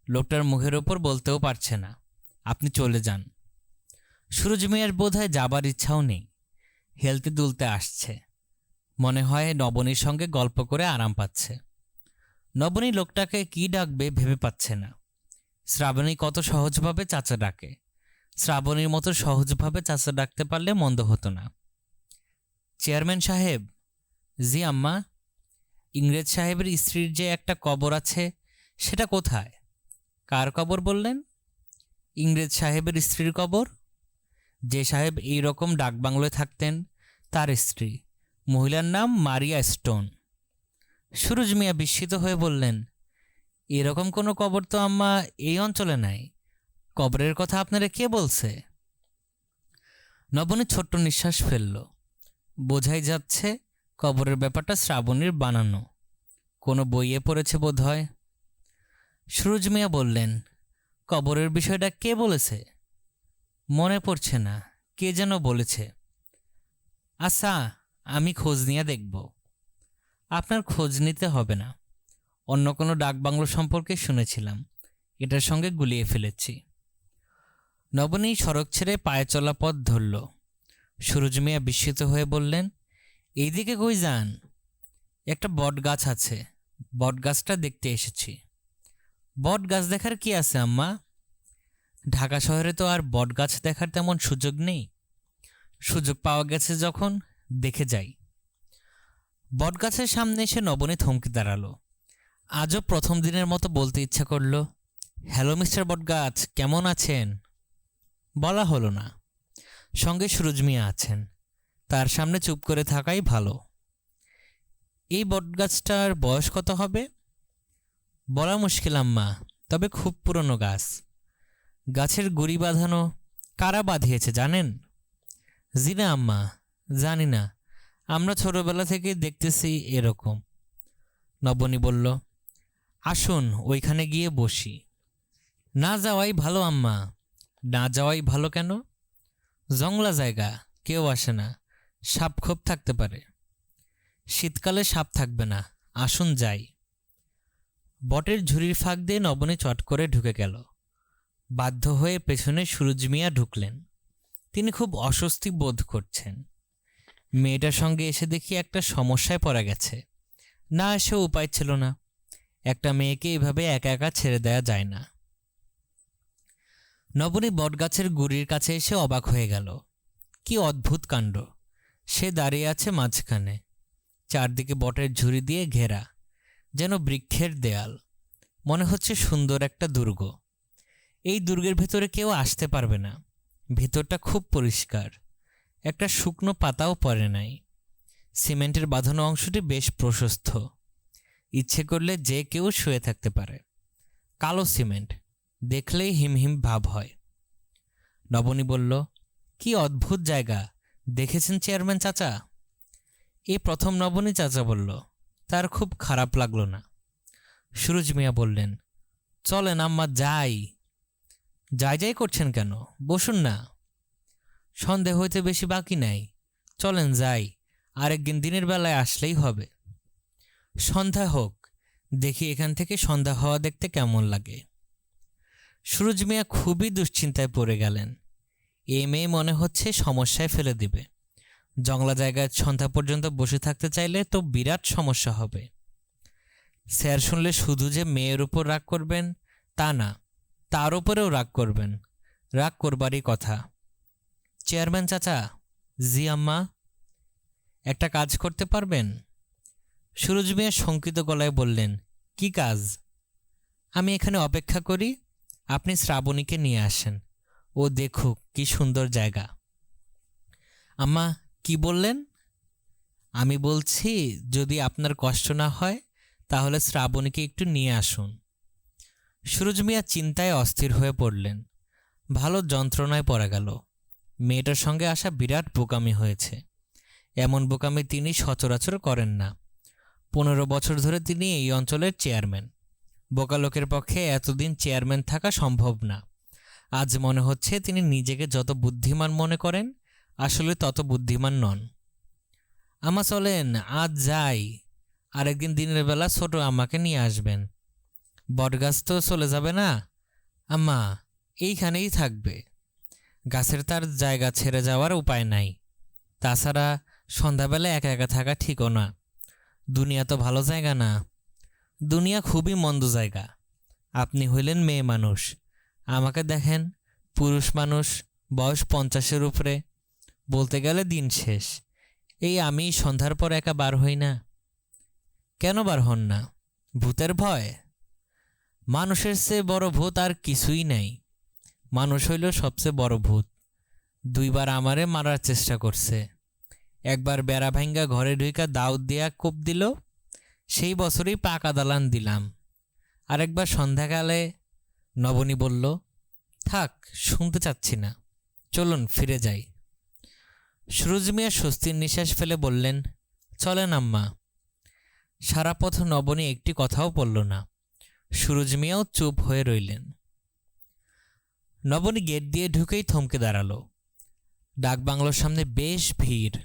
লোকটার মুখের ওপর বলতেও পারছে না, আপনি চলে যান। সুরজ মিয়ার বোধহয় যাবার ইচ্ছাও নেই, হেলতে দুলতে আসছে, মনে হয় নবনীর সঙ্গে গল্প করে আরাম পাচ্ছে। নবনী লোকটাকে কি ডাকবে ভেবে পাচ্ছে না। শ্রাবণী কত সহজভাবে চাচা ডাকে, শ্রাবণীর মতো সহজভাবে চাচা ডাকতে পারলে মন্দ হতো না। চেয়ারম্যান সাহেব। জি আম্মা। ইংরেজ সাহেবের স্ত্রীর যে একটা কবর আছে, সেটা কোথায়? কার কবর বললেন? ইংরেজ সাহেবের স্ত্রীর কবর। যে সাহেব এই রকম ডাকবাংলোয় থাকতেন, তার স্ত্রী, মহিলার নাম মারিয়া স্টোন। সুরজ মিয়া বিস্মিত হয়ে বললেন, এরকম কোনো কবর তো আম্মা এই অঞ্চলে নাই। কবরের কথা আপনারা কে বলছে? নবনী ছোট্ট নিঃশ্বাস ফেলল। বোঝাই যাচ্ছে কবরের ব্যাপারটা শ্রাবণীর বানানো, কোনো বইয়ে পড়েছে বোধ হয়। সুরজ মিয়া বললেন, কবরের বিষয়টা কে বলেছে? মনে পড়ছে না, কে যেন বলেছে। আচ্ছা, আমি খোঁজ নিয়ে দেখব। আপনার খোঁজ নিতে হবে না, অন্য কোনো ডাকবাংলো সম্পর্কে শুনেছিলাম, এটার সঙ্গে গুলিয়ে ফেলেছি। নবনী সড়ক ছেড়ে পায়ে চলা পথ ধরল। সুরজ মিয়া বিস্মিত হয়ে বললেন, এইদিকে কই যান? একটা বট গাছ আছে, বট গাছটা দেখতে এসেছি। বট গাছ দেখার কি আছে আম্মা? ঢাকা শহরে তো আর বট গাছ দেখার তেমন সুযোগ নেই, সুযোগ পাওয়া গেছে যখন, দেখে যাই। বটগাছের সামনে এসে নবনী থমকে দাঁড়ালো। আজও প্রথম দিনের মতো বলতে ইচ্ছা করল, হ্যালো মিস্টার বটগাছ, কেমন আছেন? বলা হলো না। সঙ্গে সুরজ মিয়া আছেন, তার সামনে চুপ করে থাকাই ভালো। এই বটগাছটার বয়স কত হবে? বলা মুশকিল আম্মা, তবে খুব পুরনো গাছ। গাছের গুড়ি বাঁধানো, কারা বাঁধিয়েছে জানেন? জি না আম্মা, জানি না, আমরা ছোটবেলা থেকে দেখতেছি এরকম। নবনী বলল, আসুন ওইখানে গিয়ে বসি। না যাওয়াই ভালো আম্মা। না যাওয়াই ভালো কেন? জংলা জায়গা, কেউ আসে না, সাপ খোপ থাকতে পারে। শীতকালে সাপ থাকবে না, আসুন যাই। বটের ঝুড়ির ফাঁক দিয়ে নবনী চট করে ঢুকে গেল। বাধ্য হয়ে পেছনে সুরজ মিয়া ঢুকলেন। তিনি খুব অস্বস্তি বোধ করছেন। মেয়েটার সঙ্গে এসে দেখি একটা সমস্যায় পড়া গেছে। না এসে উপায় ছিল না, একটা মেয়েকে এভাবে একা একা ছেড়ে দেয়া যায় না। নবনী বটগাছের গুড়ির কাছে এসে অবাক হয়ে গেল। কি অদ্ভুত কাণ্ড! সে দাঁড়িয়ে আছে মাঝখানে, চারদিকে বটের ঝুড়ি দিয়ে ঘেরা, যেন বৃক্ষের দেয়াল। মনে হচ্ছে সুন্দর একটা দুর্গ। এই দুর্গের ভেতরে কেউ আসতে পারবে না। ভেতরটা খুব পরিষ্কার, একটা শুকনো পাতাও পড়ে নাই। সিমেন্টের বাঁধানো অংশটি বেশ প্রশস্ত, ইচ্ছে করলে যে কেউ শুয়ে থাকতে পারে। কালো সিমেন্ট, দেখলেই হিমহিম ভাব হয়। নবনী বলল, কি অদ্ভুত জায়গা, দেখেছেন চেয়ারম্যান চাচা? এই প্রথম নবনী চাচা বলল, তার খুব খারাপ লাগলো না। সুরজ মিয়া বললেন, চলেন আম্মা যাই। যাই যাই করছেন কেন, বসুন না। সন্দেহ হইতে বেশি বাকি নাই, চলেন যাই, আরেকদিন দিনের বেলায় আসলেই হবে। সন্ধ্যা হোক, দেখি এখান থেকে সন্ধ্যা হওয়া দেখতে কেমন লাগে। সুরজ মিয়া খুবই দুশ্চিন্তায় পড়ে গেলেন। এ মেয়ে মনে হচ্ছে সমস্যায় ফেলে দিবে। জংলা জায়গায় সন্ধ্যা পর্যন্ত বসে থাকতে চাইলে তো বিরাট সমস্যা হবে। স্যার শুনলে শুধু যে মেয়ের উপর রাগ করবেন তা না, তার উপরেও রাগ করবেন। রাগ করবারই কথা। চেয়ারম্যান চাচা। জি আম্মা। একটা কাজ করতে পারবেন? সুরজ মিয়া শঙ্কিত গলায় বললেন, কি কাজ? আমি এখানে অপেক্ষা করি, আপনি শ্রাবণীকে নিয়ে আসেন, ও দেখুক কি সুন্দর জায়গা। আম্মা, কি বললেন? আমি বলছি, যদি আপনার কষ্ট না হয় তাহলে শ্রাবণীকে একটু নিয়ে আসুন। সুরজ মিয়া চিন্তায় অস্থির হয়ে পড়লেন। ভালো যন্ত্রণায় পড়ে গেল। মেয়েটার সঙ্গে আসা বিরাট বোকামি হয়েছে। এমন বোকামি তিনি সচরাচর করেন না। 15 বছর ধরে তিনি এই অঞ্চলের চেয়ারম্যান। বোকা লোকের পক্ষে এতদিন চেয়ারম্যান থাকা সম্ভব না। আজ মনে হচ্ছে তিনি নিজেকে যত বুদ্ধিমান মনে করেন, আসলে তত বুদ্ধিমান নন। আম্মা চলেন, আজ যাই, আরেকদিন দিনের বেলা ছোট আম্মাকে নিয়ে আসবেন। বটগাছ তো চলে যাবে না আম্মা, এইখানেই থাকবে। গাছের তার জায়গা ছেড়ে যাওয়ার উপায় নাই। তাছাড়া সন্ধ্যাবেলা একা একা থাকা ঠিকও না। দুনিয়া তো ভালো জায়গা না। দুনিয়া খুবই মন্দ জায়গা। আপনি হইলেন মেয়ে মানুষ, আমাকে দেখেন পুরুষ মানুষ, বয়স 50-এর উপরে, বলতে গেলে দিন শেষ। এই আমি সন্ধ্যার পর একা বার হই না। কেন বার হন না? ভূতের ভয়? মানুষের চেয়ে বড় ভূত আর কিছুই নাই। মানুষ হইল সবচেয়ে বড় ভূত। 2 বার আমারে মারার চেষ্টা করছে। একবার বেড়া ভাঙ্গা ঘরে ঢুইকা দাউদ দিয়া কোপ দিল, সেই বছরই পাকা দালান দিলাম। আরেকবার সন্ধ্যাকালে। নবনী বলল, থাক, শুনতে চাচ্ছি না, চলুন ফিরে যাই। সুরজ মিয়া স্বস্তির নিঃশ্বাস ফেলে বললেন, চলেন আম্মা। সারা পথ নবনী একটি কথাও বলল না। সুরজ মিয়াও চুপ হয়ে রইলেন। নবনী গেট দিয়ে ঢুকেই থমকে দাঁড়ালো। ডাকবাংলোর সামনে বেশ ভিড়।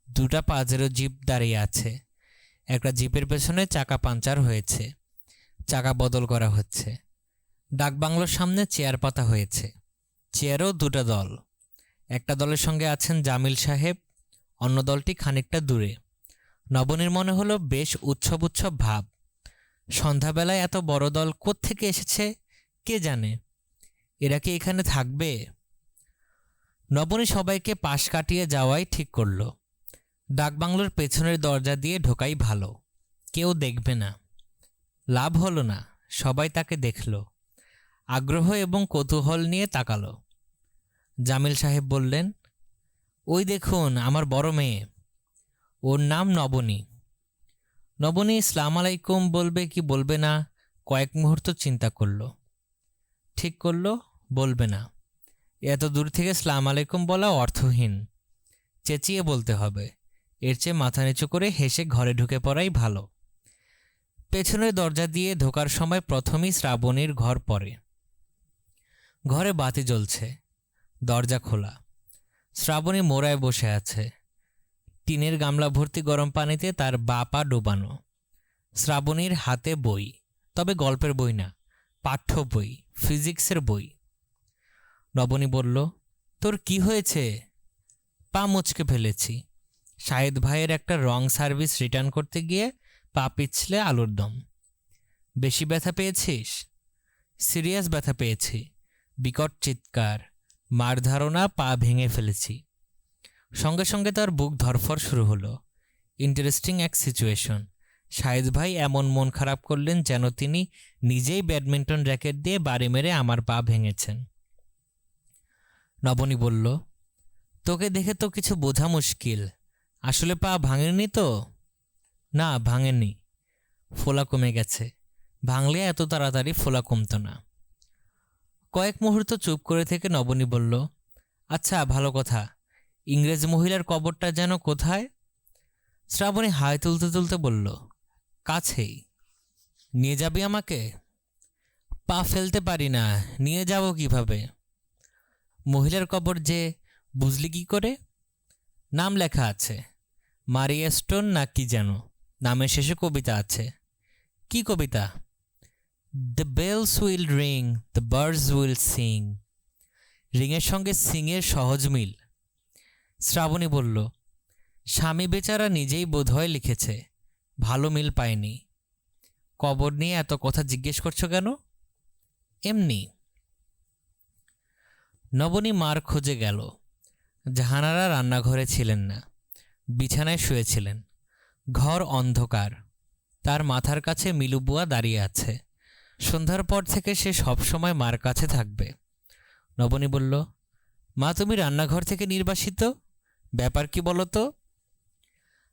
2টা পাজেরো জিপ দাঁড়িয়ে আছে। একটা জিপের পেছনে চাকা পাংচার হয়েছে, চাকা বদল করা হচ্ছে। ডাকবাংলোর সামনে চেয়ার পাতা হয়েছে। চেয়ারও 2টা দল। একটা দলের সঙ্গে আছেন জামিল সাহেব, অন্য দলটি খানিকটা দূরে। নবনীর মনে হলো বেশ উৎসব উৎসব ভাব। সন্ধ্যাবেলায় এত বড় দল কোত্থেকে এসেছে কে জানে। এরা কি এখানে থাকবে? নবনী সবাইকে পাশ কাটিয়ে যাওয়াই ঠিক করল। ডাকবাংলোর পেছনের দরজা দিয়ে ঢোকাই ভালো, কেউ দেখবে না। লাভ হলো না, সবাই তাকে দেখল। আগ্রহ এবং কৌতূহল নিয়ে তাকালো। জামিল সাহেব বললেন, ওই দেখুন আমার বড় মেয়ে, ওর নাম নবনী। নবনী ইসলাম আলাইকুম বলবে কি বলবে না কয়েক মুহূর্ত চিন্তা করল। ঠিক করল বলবে না। এত দূর থেকে সালাম আলাইকুম বলা অর্থহীন। চেঁচিয়ে বলতে হবে। এর চেয়ে মাথা নিচু করে হেসে ঘরে ঢুকে পড়াই ভালো। পেছনের দরজা দিয়ে ঢোকার সময় প্রথমেই শ্রাবণীর ঘর পড়ে। ঘরে বাতি জ্বলছে, দরজা খোলা। শ্রাবণী মোড়ায় বসে আছে। টিনের গামলা ভর্তি গরম পানিতে তার বাঁ পা ডোবানো। শ্রাবণীর হাতে বই, তবে গল্পের বই না, পাঠ্য বই, ফিজিক্সের বই। নবনী বলল, তোর কি হয়েছে? পা মুচকে ফেলেছি। শাহেদ ভাইয়ের একটা রং সার্ভিস রিটার্ন করতে গিয়ে পা পিছলে আলুর দম। বেশি ব্যথা পেয়েছিস? সিরিয়াস ব্যথা পেয়েছি। বিকট চিৎকার, মার ধারণা, পা ভেঙে ফেলেছি। সঙ্গে সঙ্গে তার বুক ধরফর শুরু হলো। ইন্টারেস্টিং এক সিচুয়েশন। শাহেদ ভাই এমন মন খারাপ করলেন যেন তিনি নিজেই ব্যাডমিন্টন র্যাকেট দিয়ে বাড়ি মেরে আমার পা ভেঙেছেন। নবনী বলল, তোকে দেখে তো কিছু বোঝা মুশকিল। আসলে পা ভাঙেনি তো? না, ভাঙেনি। ফোলা কমে গেছে। ভাঙলে এত তাড়াতাড়ি ফোলা কমতো না। কয়েক মুহূর্ত চুপ করে থেকে নবনী বলল, আচ্ছা ভালো কথা, ইংরেজ মহিলার কবরটা যেন কোথায়? শ্রাবণী হাই তুলতে তুলতে বলল, কাছেই। নিয়ে যাবি আমাকে? পা ফেলতে পারি না, নিয়ে যাব কিভাবে? মহিলার কবর যে, বুঝলি কি করে? নাম লেখা আছে, মারিয়া স্টোন না কি যেন। নামের শেষে কবিতা আছে। কি কবিতা? The bells will ring, the birds will sing. রিংয়ের সঙ্গে সিংয়ের সহজ মিল। শ্রাবণী বলল, স্বামী বেচারা নিজেই বোধহয় লিখেছে, ভালো মিল পায়নি। কবর নিয়ে এত কথা জিজ্ঞেস করছো কেন? এমনি। নবনী মার খোঁজে গেল। জাহানারা রান্নাঘরে ছিলেন না, বিছানায় শুয়েছিলেন। ঘর অন্ধকার। তার মাথার কাছে মিলুবুয়া দাঁড়িয়ে আছে। সন্ধ্যার পর থেকে সে সবসময় মার কাছে থাকবে। নবনী বলল, মা তুমি রান্নাঘর থেকে নির্বাসিত, ব্যাপার কি বলো তো?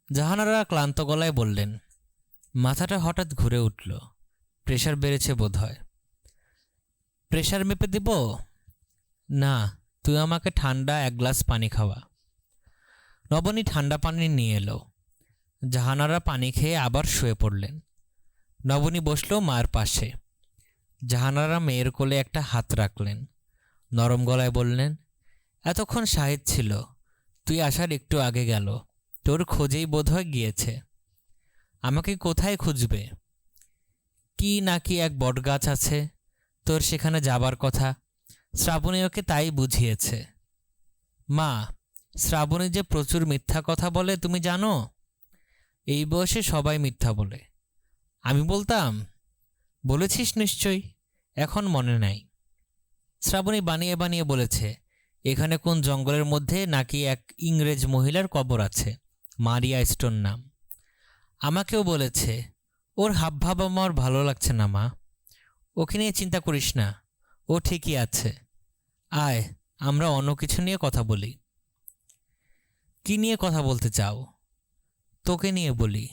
জাহানারা ক্লান্ত গলায় বললেন, মাথাটা হঠাৎ ঘুরে উঠল, প্রেশার বেড়েছে বোধ হয়। প্রেশার মেপে দেব? না, তুই আমাকে ঠান্ডা এক গ্লাস পানি খাওয়া। নবনী ঠান্ডা পানি নিয়ে এলো। জাহানারা পানি খেয়ে আবার শুয়ে পড়লেন। নবনী বসল মার পাশে। জাহানারা মেয়ের কোলে একটা হাত রাখলেন। নরম গলায় বললেন, এতক্ষণ শাহিদ ছিল, তুই আসার একটু আগে গেল, তোর খোঁজেই বোধহয় গিয়েছে। আমাকে কোথায় খুঁজবে? কি নাকি এক বটগাছ আছে, তোর সেখানে যাবার কথা। শ্রাবণী ওকে তাই বুঝিয়েছে। মা, শ্রাবণী যে প্রচুর মিথ্যা কথা বলে তুমি জানো? এই বয়সে সবাই মিথ্যা বলে। আমি বলতাম? বলেছিস নিশ্চয়ই, এখন মনে নাই। শ্রাবণী বানিয়ে বানিয়ে বলেছে এখানে কোন জঙ্গলের মধ্যে নাকি এক ইংরেজ মহিলার কবর আছে, মারিয়া স্টোন নাম। আমাকেও বলেছে। ওর হাবভাব আমার ভালো লাগছে না মা। ওকে নিয়ে চিন্তা করিস না, ও ঠিকই আছে। আয়, আমরা অন্য কিছু নিয়ে কথা বলি। কি নিয়ে কথা বলতে চাও? তোকে নিয়ে বলি।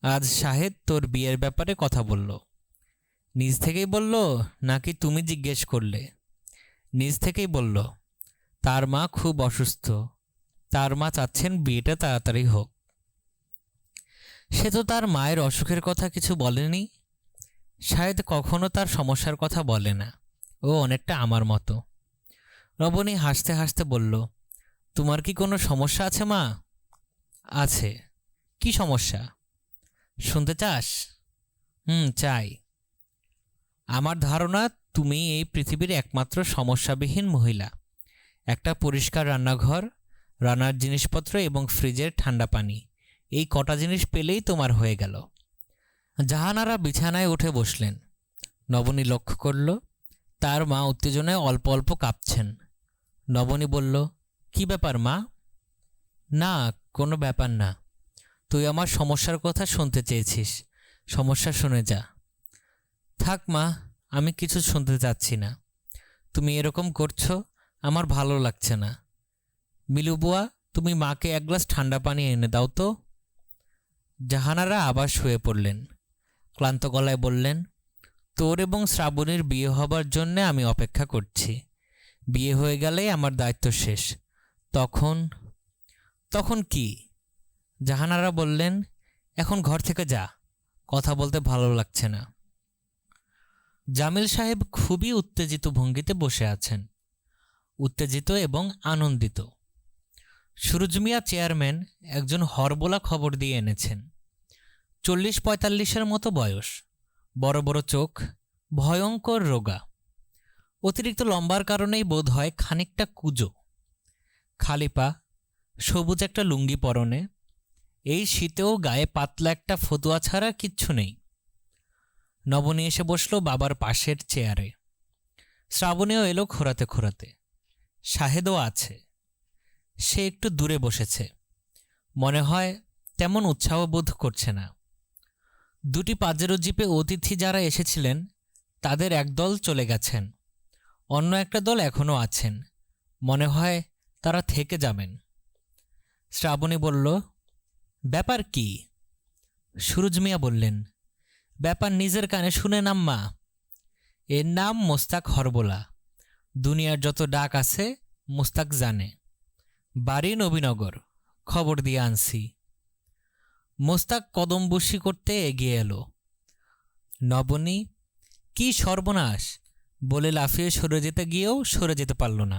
আজ শাহেদ তোর বিয়ের ব্যাপারে কথা বলল। নিজ থেকেই বলল নাকি তুমি জিজ্ঞেস করলে? নিজ থেকেই বলল। তার মা খুব অসুস্থ, তার মা চাচ্ছেন বিয়েটা তাড়াতাড়ি হোক। সে তো তার মায়ের অসুখের কথা কিছু বলেনি। শাহেদ কখনো তার সমস্যার কথা বলে না, ও অনেকটা আমার মতো। নবনী হাসতে হাসতে বলল, তোমার কি কোনো সমস্যা আছে মা? আছে। কি সমস্যা? শুনতে চাস? চাই। আমার ধারণা তুমি এই পৃথিবীর একমাত্র সমস্যাবিহীন মহিলা। একটা পরিষ্কার রান্নাঘর, রান্নার জিনিসপত্র এবং ফ্রিজের ঠান্ডা পানি, এই কটা জিনিস পেলেই তোমার হয়ে গেল। জাহানারা বিছানায় উঠে বসলেন। নবনী লক্ষ্য করল তার মা উত্তেজনায় অল্প অল্প কাঁপছেন। নবনী বলল, কি ব্যাপার মা? না, কোনো ব্যাপার না। তুই আমার সমস্যার কথা শুনতে চেয়েছিস, সমস্যা শুনে যা। থাক মা, আমি কিছু শুনতে চাচ্ছি না। তুমি এরকম করছো, আমার ভালো লাগছে না। মিলুবুয়া, তুমি মাকে এক গ্লাস ঠান্ডা পানি এনে দাও তো। জাহানারা আবার শুয়ে পড়লেন। ক্লান্ত গলায় বললেন, তোর এবং শ্রাবণীর বিয়ে হবার জন্যে আমি অপেক্ষা করছি। বিয়ে হয়ে গেলেই আমার দায়িত্ব শেষ। তখন? তখন কি? জাহানারা বললেন, এখন ঘর থেকে যা, কথা বলতে ভালো লাগছে না। জামিল সাহেব খুবই উত্তেজিত ভঙ্গিতে বসে আছেন, উত্তেজিত এবং আনন্দিত। সুরুজ মিয়া চেয়ারম্যান একজন হরবোলা খবর দিয়ে এনেছেন। 40-45-এর মতো বয়স, বড় বড় চোখ, ভয়ঙ্কর রোগা। অতিরিক্ত লম্বার কারণেই বোধ হয় খানিকটা কুঁজো। খালি পা, সবুজ একটা লুঙ্গি পরনে। এই শীতেও গায়ে পাতলা একটা ফতুয়া ছাড়া কিচ্ছু নেই। নবনী এসে বসল বাবার পাশের চেয়ারে। শ্রাবণীও এলো খোরাতে খোরাতে। শাহেদও আছে। সে একটু দূরে বসেছে, মনে হয় তেমন উৎসাহ বোধ করছে না। দুটি পাজেরো জিপে অতিথি যারা এসেছিলেন তাদের একদল চলে গেছেন, অন্য একটা দল এখনও আছেন, মনে হয় তারা থেকে যাবেন। শ্রাবণী বলল, ব্যাপার কি? সুরুজ মিয়া বললেন, ব্যাপার নিজের কানে শুনে নাম মা। এর নাম মোস্তাক হরবোলা। দুনিয়ার যত ডাক আছে মোস্তাক জানে। বাড়ি নবীনগর, খবর দিয়ে আনছি। মোস্তাক কদম বসি করতে এগিয়ে এলো। নবনী, কি সর্বনাশ বলে লাফিয়ে সরে যেতে গিয়েও সরে যেতে পারল না।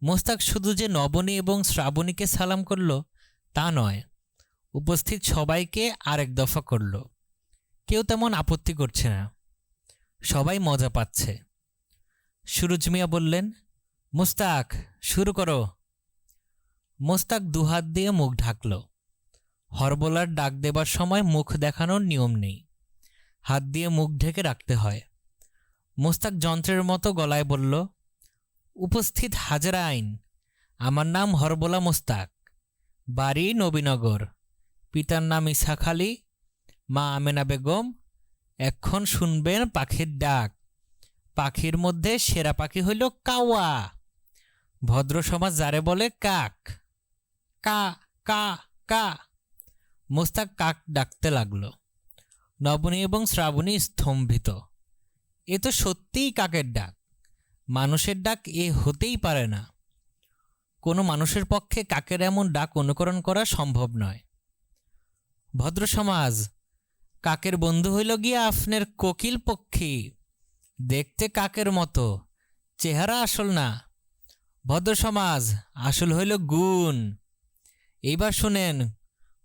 মোস্তাক শুধু যে নবনী এবং শ্রাবণীকে সালাম করল তা নয়, উপস্থিত সবাইকে আরেক দফা করল। কেউ তেমন আপত্তি করছে না, সবাই মজা পাচ্ছে। সুরুজ মিয়া বললেন, মোস্তাক, শুরু করো। মোস্তাক দুহাত দিয়ে মুখ ঢাকল। হরবোলার ডাক দেবার সময় মুখ দেখানোর নিয়ম নেই, হাত দিয়ে মুখ ঢেকে রাখতে হয়। মোস্তাক যন্ত্রের মতো গলায় বলল, উপস্থিত হাজরাইন, আমার নাম হরবোলা মোস্তাক, বাড়ি নবীনগর, পিতার নাম ইসহাক আলী, মা আমেনা বেগম। এখন শুনবেন পাখির ডাক। পাখির মধ্যে সেরা পাখি হইল কাওয়া। ভদ্র সমাজ যারে বলে কাক। কা কা কা। মোস্তাক কাক ডাকতে লাগল। নবনী এবং শ্রাবণী স্তম্ভিত। এ তো সত্যিই কাকের ডাক। মানুষের ডাক এ হতেই পারে না। কোনো মানুষের পক্ষে কাকের এমন ডাক অনুকরণ করা সম্ভব নয়। ভদ্র সমাজ, কাকের বন্ধু হইল গিয়া আপনার কোকিল পক্ষী। দেখতে কাকের মতো, চেহারা আসল না। ভদ্র সমাজ, আসল হইল গুণ। এইবার শুনেন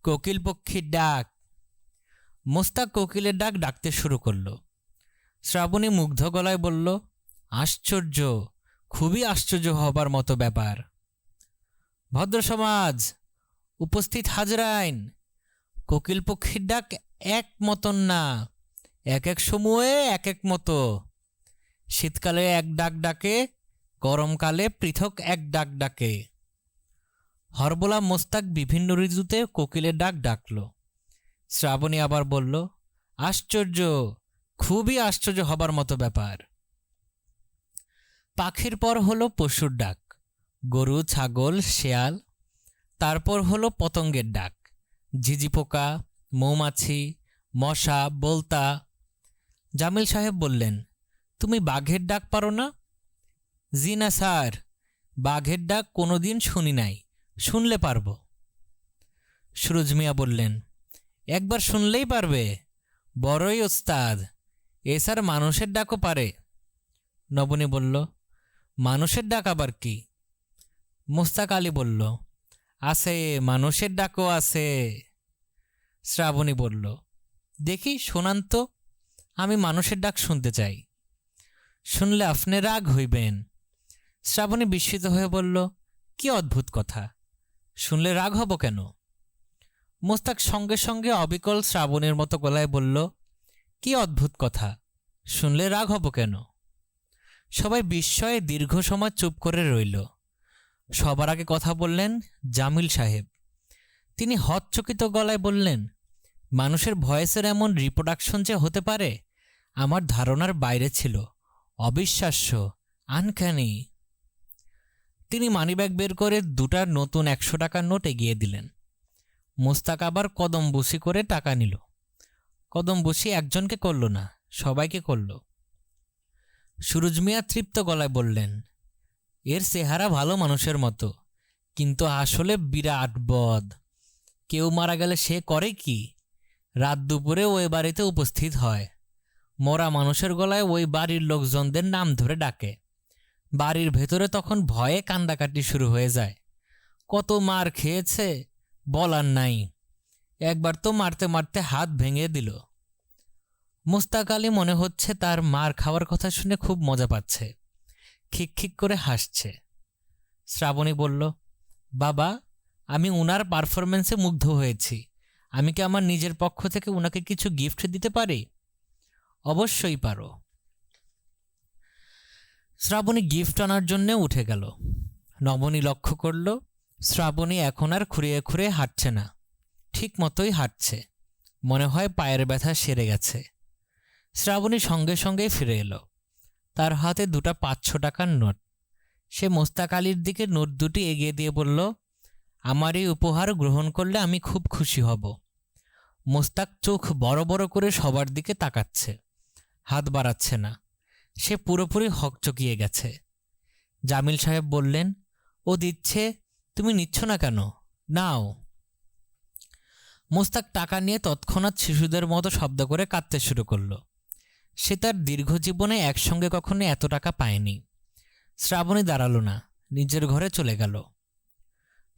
কোকিল পক্ষীর ডাক। মোস্তাক কোকিলের ডাক ডাকতে শুরু করল। শ্রাবণী মুগ্ধ গলায় বলল, আশ্চর্য, খুবই আশ্চর্য হবার মতো ব্যাপার। ভদ্র সমাজ, উপস্থিত হাজরাইন, কোকিল পক্ষীর ডাক এক মতন না, এক এক সময়ে এক এক মতো। শীতকালে এক ডাক ডাকে, গরমকালে পৃথক এক ডাক ডাকে। হরবোলা মোস্তাক বিভিন্ন ঋতুতে কোকিলের ডাক ডাকল। শ্রাবণী আবার বলল, আশ্চর্য, খুবই আশ্চর্য হবার মতো ব্যাপার। পাখির পর হলো পশুর ডাক, গরু, ছাগল, শেয়াল। তারপর হলো পতঙ্গের ডাক, ঝিঝি পোকা, মৌমাছি, মশা, বোলতা। জামিল সাহেব বললেন, তুমি বাঘের ডাক পারো না? জি না স্যার, বাঘের ডাক কোনোদিন শুনি নাই, শুনলে পারব। সুরজ মিয়া বললেন, একবার শুনলেই পারবে, বড়ই ওস্তাদ। এ স্যার মানুষের ডাকও পারে। নবনী বলল, মানুষের ডাক আবার কি? মোস্তাক আলী বলল, আছে, মানুষের ডাকও আছে। শ্রাবণী বলল, দেখি শোনান তো, আমি মানুষের ডাক শুনতে চাই। শুনলে আপনি রাগ হইবেন। শ্রাবণী বিস্মিত হয়ে বলল, কি অদ্ভুত কথা, শুনলে রাগ হব কেন? মোস্তাক সঙ্গে সঙ্গে অবিকল শ্রাবণীর মতো গলায় বলল, কি অদ্ভুত কথা, শুনলে রাগ হব কেন? সবাই বিস্ময়ে দীর্ঘ সময় চুপ করে রইল। সবার আগে কথা বললেন জামিল সাহেব। তিনি হতচকিত গলায় বললেন, মানুষের ভয়েসের এমন রিপ্রোডাকশন যে হতে পারে আমার ধারণার বাইরে ছিল। অবিশ্বাস্য, আনক্যানি। তিনি মানিব্যাগ বের করে দুটা নতুন 100 টাকার নোট এগিয়ে দিলেন। মোস্তাক আবার কদম বুসি করে টাকা নিল। কদম বুসি একজনকে করল না, সবাইকে করল। সুরজ মিয়া তৃপ্ত গলায় বললেন, এর চেহারা ভালো মানুষের মতো, কিন্তু আসলে বিরাট বদ। কেউ মারা গেলে সে করে কি? রাত দুপুরে ওই বাড়িতে উপস্থিত হয়। মরা মানুষের গলায় ওই বাড়ির লোকজনদের নাম ধরে ডাকে। বাড়ির ভেতরে তখন ভয়ে কান্দাকাটি শুরু হয়ে যায়। কত মার খেয়েছে বলার নাই। একবার তো মারতে মারতে হাত ভেঙে দিল। মোস্তাক আলী মনে হচ্ছে তার মার খাওয়ার কথা শুনে খুব মজা পাচ্ছে, খিকখিক করে হাসছে। শ্রাবণী বলল, বাবা, আমি উনার পারফরমেন্সে মুগ্ধ হয়েছি। আমি কি আমার নিজের পক্ষ থেকে উনাকে কিছু গিফট দিতে পারি? অবশ্যই পারো। শ্রাবণী গিফট আনার জন্যে উঠে গেল। নবনী লক্ষ্য করল, শ্রাবণী এখন আর খুঁড়িয়ে খুঁড়িয়ে হাঁটছে না, ঠিক মতোই হাঁটছে। মনে হয় পায়ের ব্যথা সেরে গেছে। শ্রাবণী সঙ্গে সঙ্গেই ফিরে এলো। তার হাতে দুটা 500 টাকার নোট। সে মোস্তাক আলীর দিকে নোট দুটি এগিয়ে দিয়ে বলল, আমার এই উপহার গ্রহণ করলে আমি খুব খুশি হব। মোস্তাক চোখ বড় বড় করে সবার দিকে তাকাচ্ছে, হাত বাড়াচ্ছে না। সে পুরোপুরি হকচকিয়ে গেছে। জামিল সাহেব বললেন, ও দিচ্ছে, তুমি নিচ্ছ না কেন? নাও। মোস্তাক টাকা নিয়ে তৎক্ষণাৎ শিশুদের মতো শব্দ করে কাঁদতে শুরু করল। সে তার দীর্ঘ জীবনে একসঙ্গে কখনো এত টাকা পায়নি। শ্রাবণী দাঁড়ালো না, নিজের ঘরে চলে গেল।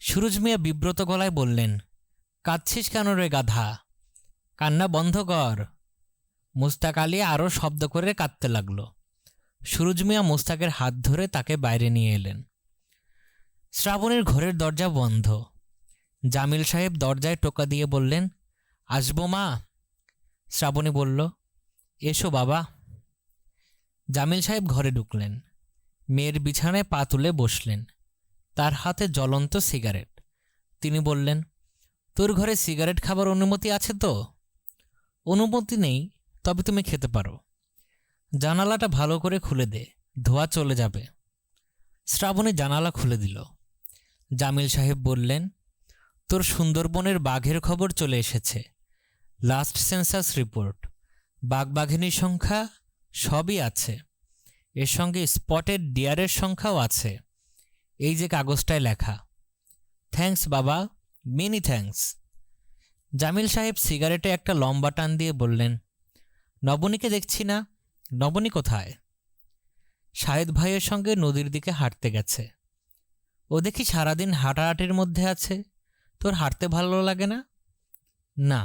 সুরজ মিয়া বিব্রত গলায় বললেন, কাঁদছিস কেন রে গাধা? কান্না বন্ধ কর। মোস্তাক আলী আরও শব্দ করে কাঁদতে লাগলো। সুরজ মিয়া মোস্তাকের হাত ধরে তাকে বাইরে নিয়ে এলেন। শ্রাবণীর ঘরের দরজা বন্ধ। জামিল সাহেব দরজায় টোকা দিয়ে বললেন, আসবো মা? শ্রাবণী বলল, এসো বাবা। জামিল সাহেব ঘরে ঢুকলেন। মেয়ের বিছানায় পা তুলে বসলেন, তার হাতে জ্বলন্ত সিগারেট। তিনি বললেন, তোর ঘরে সিগারেট খাবার অনুমতি আছে তো? অনুমতি নেই, তবে তুমি খেতে পারো। জানালাটা ভালো করে খুলে দে, ধোঁয়া চলে যাবে। শ্রাবণী জানালা খুলে দিল। জামিল সাহেব বললেন, তোর সুন্দরবনের বাঘের খবর চলে এসেছে। লাস্ট সেন্সাস রিপোর্ট, বাঘবাঘিনীর সংখ্যা সবই আছে। এর সঙ্গে স্পটেড ডিয়ারের সংখ্যাও আছে। এই যে কাগজটায় লেখা। থ্যাঙ্কস বাবা, মেনি থ্যাঙ্কস। জামিল সাহেব সিগারেটে একটা লম্বা টান দিয়ে বললেন, নবনীকে দেখছি না, নবনী কোথায়? শাহেদ ভাইয়ের সঙ্গে নদীর দিকে হাঁটতে গেছে। ও দেখি সারাদিন হাঁটাহাঁটির মধ্যে আছে। তোর হাঁটতে ভালো লাগে না? না।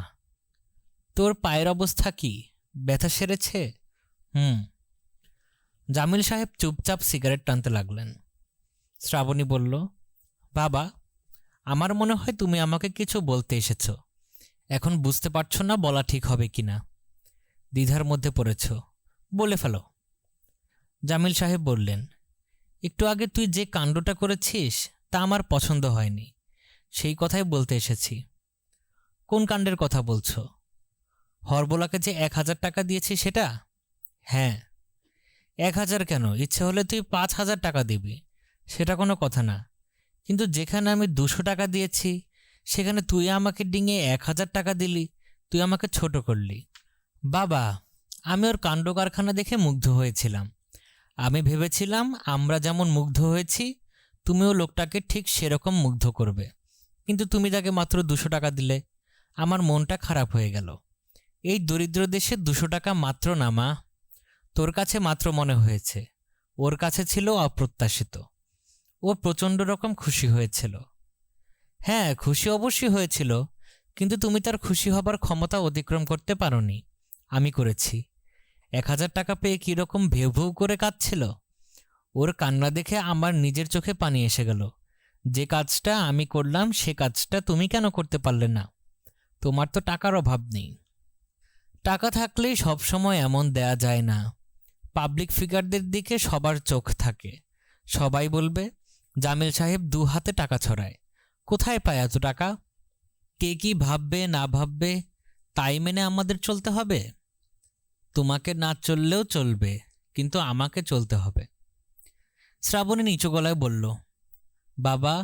তোর পায়ের অবস্থা কি, ব্যথা সেরেছে? জামিল সাহেব চুপচাপ সিগারেট টানতে লাগলেন। শ্রাবণী বলল, বাবা, আমার মনে হয় তুমি আমাকে কিছু বলতে এসেছ। এখন বুঝতে পারছো না বলা ঠিক হবে কিনা। দ্বিধার মধ্যে পড়েছ, বলে ফেলো। জামিল সাহেব বললেন, একটু আগে তুই যে কাণ্ডটা করেছিস তা আমার পছন্দ হয়নি, সেই কথাই বলতে এসেছি। কোন কাণ্ডের কথা বলছো? হরবোলাকে যে 1000 টাকা দিয়েছি সেটা? হ্যাঁ। 1000 কেন, ইচ্ছে হলে তুই 5000 টাকা দিবি, সেটা কোনো কথা না। কিন্তু যেখানে আমি 200 টাকা দিয়েছি সেখানে তুই আমাকে ডিঙে 1000 টাকা দিলি। তুই আমাকে ছোট করলি। বাবা, আমি ওর কাণ্ড কারখানা দেখে মুগ্ধ হয়েছিলাম। আমি ভেবেছিলাম আমরা যেমন মুগ্ধ হয়েছি তুমিও লোকটাকে ঠিক সেরকম মুগ্ধ করবে, কিন্তু তুমি তাকে মাত্র 200 টাকা দিলে। আমার মনটা খারাপ হয়ে গেল। এই দরিদ্র দেশে 200 টাকা মাত্র না মা। তোর কাছে মাত্র মনে হয়েছে, ওর কাছে ছিল অপ্রত্যাশিত। ও প্রচণ্ড রকম খুশি হয়েছিল। হ্যাঁ, খুশি অবশ্যই হয়েছিল, কিন্তু তুমি তার খুশি হবার ক্ষমতা অতিক্রম করতে পারোনি। আমি করেছি। 1000 টাকা পেয়ে কীরকম ভেউ ভেউ করে কাঁদছিল। ওর কান্না দেখে আমার নিজের চোখে পানি এসে গেল। যে কাজটা আমি করলাম সে কাজটা তুমি কেন করতে পারলে না? তোমার তো টাকার অভাব নেই। টাকা থাকলেই সবসময় এমন দেয়া যায় না। পাবলিক ফিগারদের দিকে সবার চোখ থাকে। সবাই বলবে, জামিল সাহেব 2 হাতে টাকা ছড়ায়, কোথায় পায় এত টাকা? কে কি ভাববে না ভাববে তাই মেনে আমাদের চলতে হবে? তোমাকে না চললেও চলবে, কিন্তু আমাকে চলতে হবে। শ্রাবণী নিচু গলায় বলল, বাবা,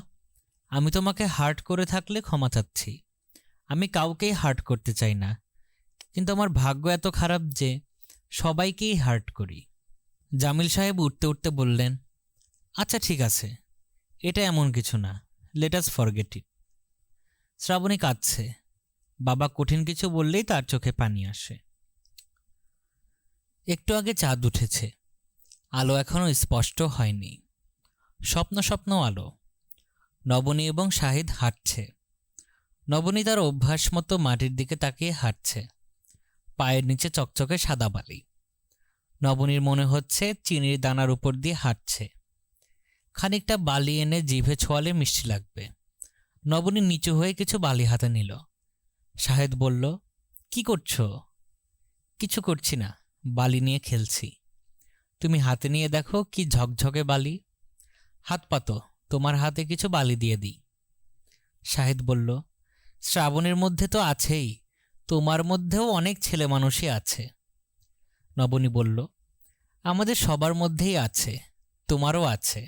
আমি তোমাকে হার্ট করে থাকলে ক্ষমা চাচ্ছি। আমি কাউকেই হার্ট করতে চাই না, কিন্তু আমার ভাগ্য এত খারাপ যে সবাইকেই হার্ট করি। জামিল সাহেব উঠতে উঠতে বললেন, আচ্ছা ঠিক আছে, এটা এমন কিছু না, let us forget it. Srabani কাঁদছে। বাবা কঠিন কিছু বললেই তার চোখে পানি আসে। একটু আগে চাঁদ উঠেছে, আলো এখনো স্পষ্ট হয়নি। স্বপ্ন স্বপ্ন আলো। নবনী এবং শাহিদ হাঁটছে। নবনী তার অভ্যাস মতো মাটির দিকে তাকিয়ে হাঁটছে। পায়ের নিচে চকচকে সাদা বালি। নবনীর মনে হচ্ছে চিনির দানার উপর দিয়ে হাঁটছে। খানিকটা বালি এনে জিভে ছোঁয়ালে মিষ্টি লাগবে। নবনী নিচু হয়ে কিছু বালি হাতে নিল। শাহেদ বলল, কি করছো? কিছু করছি না, বালি নিয়ে খেলছি। তুমি হাতে নিয়ে দেখো কি ঝকঝকে বালি। হাত পাতো, তোমার হাতে কিছু বালি দিয়ে দিই। শাহেদ বলল, শ্রাবণের মধ্যে তো আছেই, তোমার মধ্যেও অনেক ছেলে মানুষই আছে। নবনী বলল, আমাদের সবার মধ্যেই আছে, তোমারও আছে।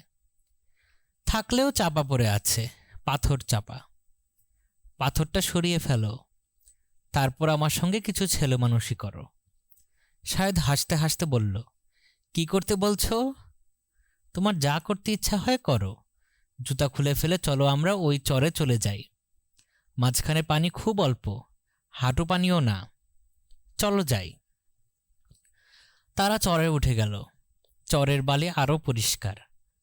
থাকলেও চাপা পড়ে আছে, পাথর চাপা। পাথরটা সরিয়ে ফেলো, তারপর আমার সঙ্গে কিছু ছেলে মানুষই করো। শাহেদ হাসতে হাসতে বলল, কি করতে বলছো? তোমার যা করতে ইচ্ছা হয় করো। জুতা খুলে ফেলে চলো আমরা ওই চরে চলে যাই। মাঝখানে পানি খুব অল্প, হাঁটু পানিও না। চলো যাই। তারা চরে উঠে গেল। চরের বালি আরও পরিষ্কার,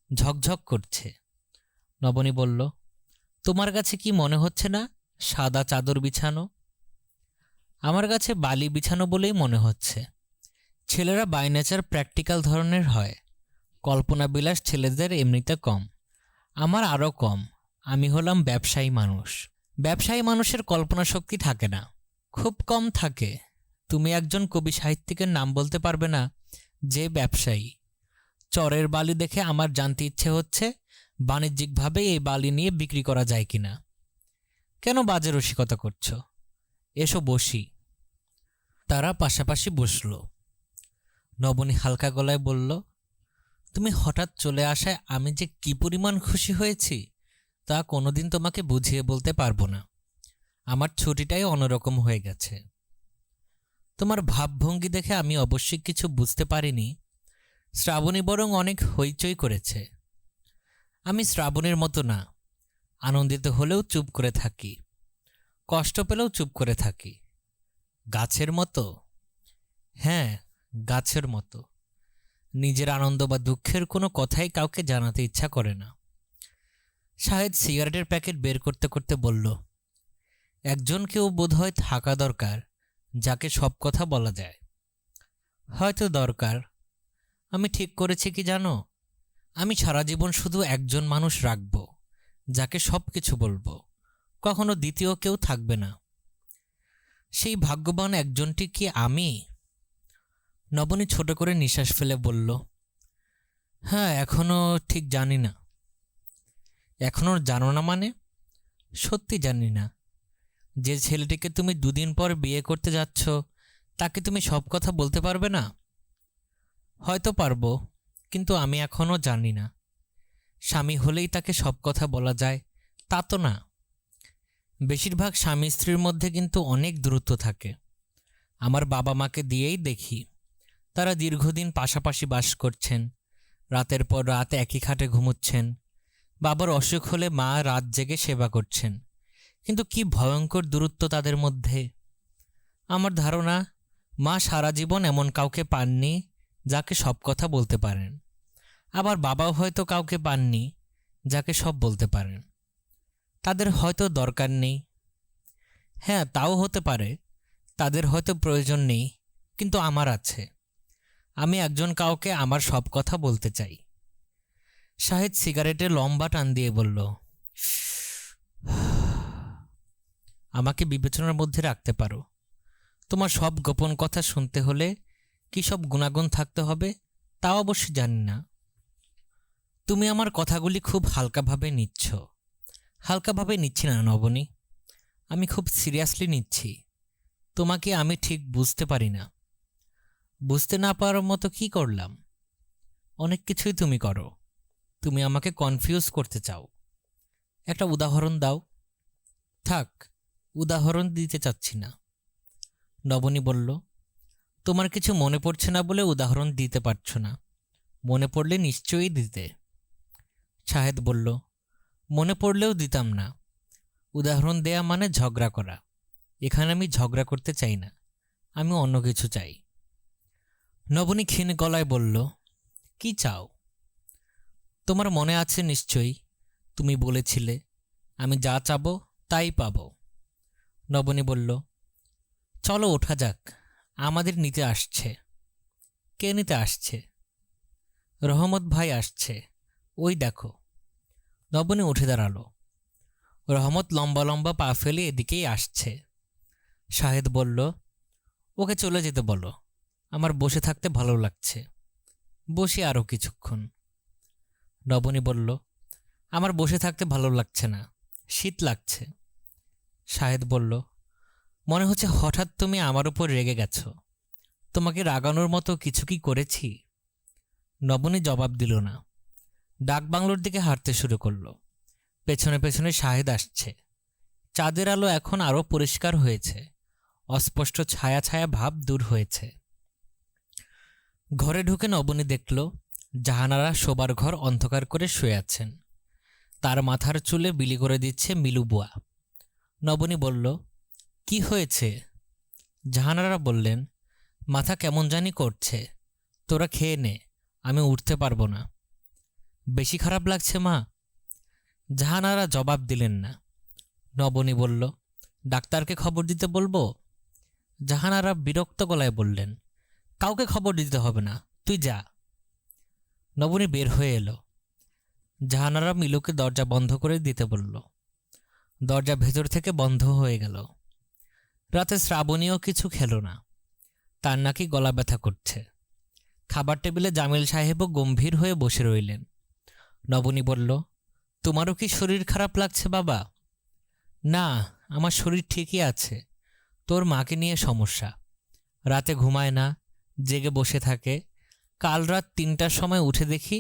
ঝকঝক করছে। নবনী বলল, তোমার কাছে কি মনে হচ্ছে না সাদা চাদর বিছানো? আমার কাছে বালি বিছানো বলেই মনে হচ্ছে। ছেলেরা বাই নেচার প্র্যাকটিক্যাল ধরনের হয়। কল্পনাবিলাস ছেলেদের এমনিতে কম, আমার আরও কম। আমি হলাম ব্যবসায়ী মানুষ। ব্যবসায়ী মানুষের কল্পনা শক্তি থাকে না, খুব কম থাকে। তুমি একজন কবি সাহিত্যিকের নাম বলতে পারবে না যে ব্যবসায়ী। চরের বালি দেখে আমার জানতে ইচ্ছে হচ্ছে বাণিজ্যিকভাবে এই বালি নিয়ে বিক্রি করা যায় কিনা। কেন বাজে রসিকতা করছো? এসো বসি। তারা পাশাপাশি বসল। নবনী হালকা গলায় বলল, তুমি হঠাৎ চলে আসায় আমি যে কি পরিমাণ খুশি হয়েছি তা কোনোদিন তোমাকে বুঝিয়ে বলতে পারবো না। আমার ছুটিটাই অন্যরকম হয়ে গেছে। তোমার ভাবভঙ্গি দেখে আমি অবশ্যই কিছু বুঝতে পারিনি। শ্রাবণী বরং অনেক হইচই করেছে। আমি শ্রাবণীর মতো না, আনন্দিত হলেও চুপ করে থাকি, কষ্ট পেলেও চুপ করে থাকি। গাছের মতো? হ্যাঁ, গাছের মতো। নিজের আনন্দ বা দুঃখের কোনো কথাই কাউকে জানাতে ইচ্ছা করে না। শাহেদ সিগারেটের প্যাকেট বের করতে করতে বলল, একজন কেউ বোধহয় থাকা দরকার যাকে সব কথা বলা যায়। হয়তো দরকার। আমি ঠিক করেছি কি জানো, আমি সারা জীবন শুধু একজন মানুষ রাখব যাকে সব কিছু বলবো, কখনো দ্বিতীয় কেউ থাকবে না। সেই ভাগ্যবান একজনটি কি আমি? নবনী ছোট করে নিঃশ্বাস ফেলে বলল, হ্যাঁ, এখনো ঠিক জানি না। এখনো জানো না মানে? সত্যি জানি না। যে ছেলেটিকে তুমি দুদিন পর বিয়ে করতে যাচ্ছ তাকে তুমি সব কথা বলতে পারবে না? হয়তো পারবো, কিন্তু আমি এখনও জানি না। স্বামী হলেই তাকে সব কথা বলা যায় তা তো না। বেশিরভাগ স্বামী স্ত্রীর মধ্যে কিন্তু অনেক দূরত্ব থাকে। আমার বাবা মাকে দিয়েই দেখি, তারা দীর্ঘদিন পাশাপাশি বাস করছেন, রাতের পর রাত একই খাটে ঘুমুচ্ছেন। বাবার অসুখ হলে মা রাত জেগে সেবা করছেন, কিন্তু কি ভয়ঙ্কর দূরত্ব তাদের মধ্যে। আমার ধারণা মা সারা জীবন এমন কাউকে পাননি যাকে সব কথা বলতে পারেন। আবার বাবাও হয়তো কাউকে পাননি যাকে সব বলতে পারেন। তাদের হয়তো দরকার নেই। হ্যাঁ, তাও হতে পারে, তাদের হয়তো প্রয়োজন নেই, কিন্তু আমার আছে। আমি একজন কাউকে আমার সব কথা বলতে চাই। শাহেদ সিগারেটে লম্বা টান দিয়ে বলল, আমাকে বিবেচনার মধ্যে রাখতে পারো। তোমার সব গোপন কথা শুনতে হলে কি সব গুণাগুণ থাকতে হবে তাও অবশ্যই জানি না। তুমি আমার কথাগুলি খুব হালকাভাবে নিচ্ছ। হালকাভাবে নিচ্ছি না নবনী, আমি খুব সিরিয়াসলি নিচ্ছি। তোমাকে আমি ঠিক বুঝতে পারি না। বুঝতে না পারার মতো কি করলাম? অনেক কিছুই তুমি করো। তুমি আমাকে কনফিউজ করতে চাও। একটা উদাহরণ দাও। থাক, উদাহরণ দিতে চাচ্ছি না। নবনী বলল, তোমার কিছু মনে পড়ছে না বলে উদাহরণ দিতে পারছো না, মনে পড়লে নিশ্চয়ই দিতে। শাহেদ বলল, মনে পড়লেও দিতাম না। উদাহরণ দেয়া মানে ঝগড়া করা। এখানে আমি ঝগড়া করতে চাই না, আমি অন্য কিছু চাই। নবনী ক্ষীণ গলায় বলল, কি চাও? তোমার মনে আছে নিশ্চয়ই, তুমি বলেছিলে আমি যা চাবো তাই পাবো। নবনী বলল, চলো ওঠা যাক, আমাদের নিতে আসছে। কে নিতে আসছে? রহমত ভাই আসছে, ওই দেখো। নবনী উঠে দাঁড়ালো। রহমত লম্বা লম্বা পা ফেলে এদিকেই আসছে। শাহেদ বলল, ওকে চলে যেতে বলো, আমার বসে থাকতে ভালো লাগছে। বসি আরও কিছুক্ষণ। নবনী বলল, আমার বসে থাকতে ভালো লাগছে না, শীত লাগছে। শাহেদ বলল, মনে হচ্ছে হঠাৎ তুমি আমার উপর রেগে গেছ। তোমাকে রাগানোর মতো কিছু কি করেছি? নবনী জবাব দিল না। ডাকবাংলোর দিকে হাঁটতে শুরু করলো। পেছনে পেছনে শাহেদ আসছে। চাঁদের আলো এখন আরও পরিষ্কার হয়েছে, অস্পষ্ট ছায়া ছায়া ভাব দূর হয়েছে। ঘরে ঢুকে নবনী দেখল জাহানারা শোবার ঘর অন্ধকার করে শুয়ে আছেন। তার মাথার চুলে বিলি করে দিচ্ছে মিলু বুয়া। নবনী বলল, কি হয়েছে? জাহানারা বললেন, মাথা কেমন জানি করছে, তোরা খেয়ে নে, আমি উঠতে পারবো না। বেশি খারাপ লাগছে মা? জাহানারা জবাব দিলেন না। নবনী বলল, ডাক্তারকে খবর দিতে বলবো? জাহানারা বিরক্ত গলায় বললেন, কাউকে খবর দিতে হবে না, তুই যা। নবনী বের হয়ে এলো। জাহানারা মিলুকে দরজা বন্ধ করে দিতে বলল। দরজা ভেতর থেকে বন্ধ হয়ে গেল। রাতে শ্রাবণীও কিছু খেল না, তার নাকি গলা ব্যথা করছে। খাবার টেবিলে জামিল সাহেবও গম্ভীর হয়ে বসে রইলেন। নবনী বলল, তোমারও কি শরীর খারাপ লাগছে বাবা? না, আমার শরীর ঠিকই আছে। তোর মাকে নিয়ে সমস্যা। রাতে ঘুমায় না, জেগে বসে থাকে। কাল রাত ৩টার সময় উঠে দেখি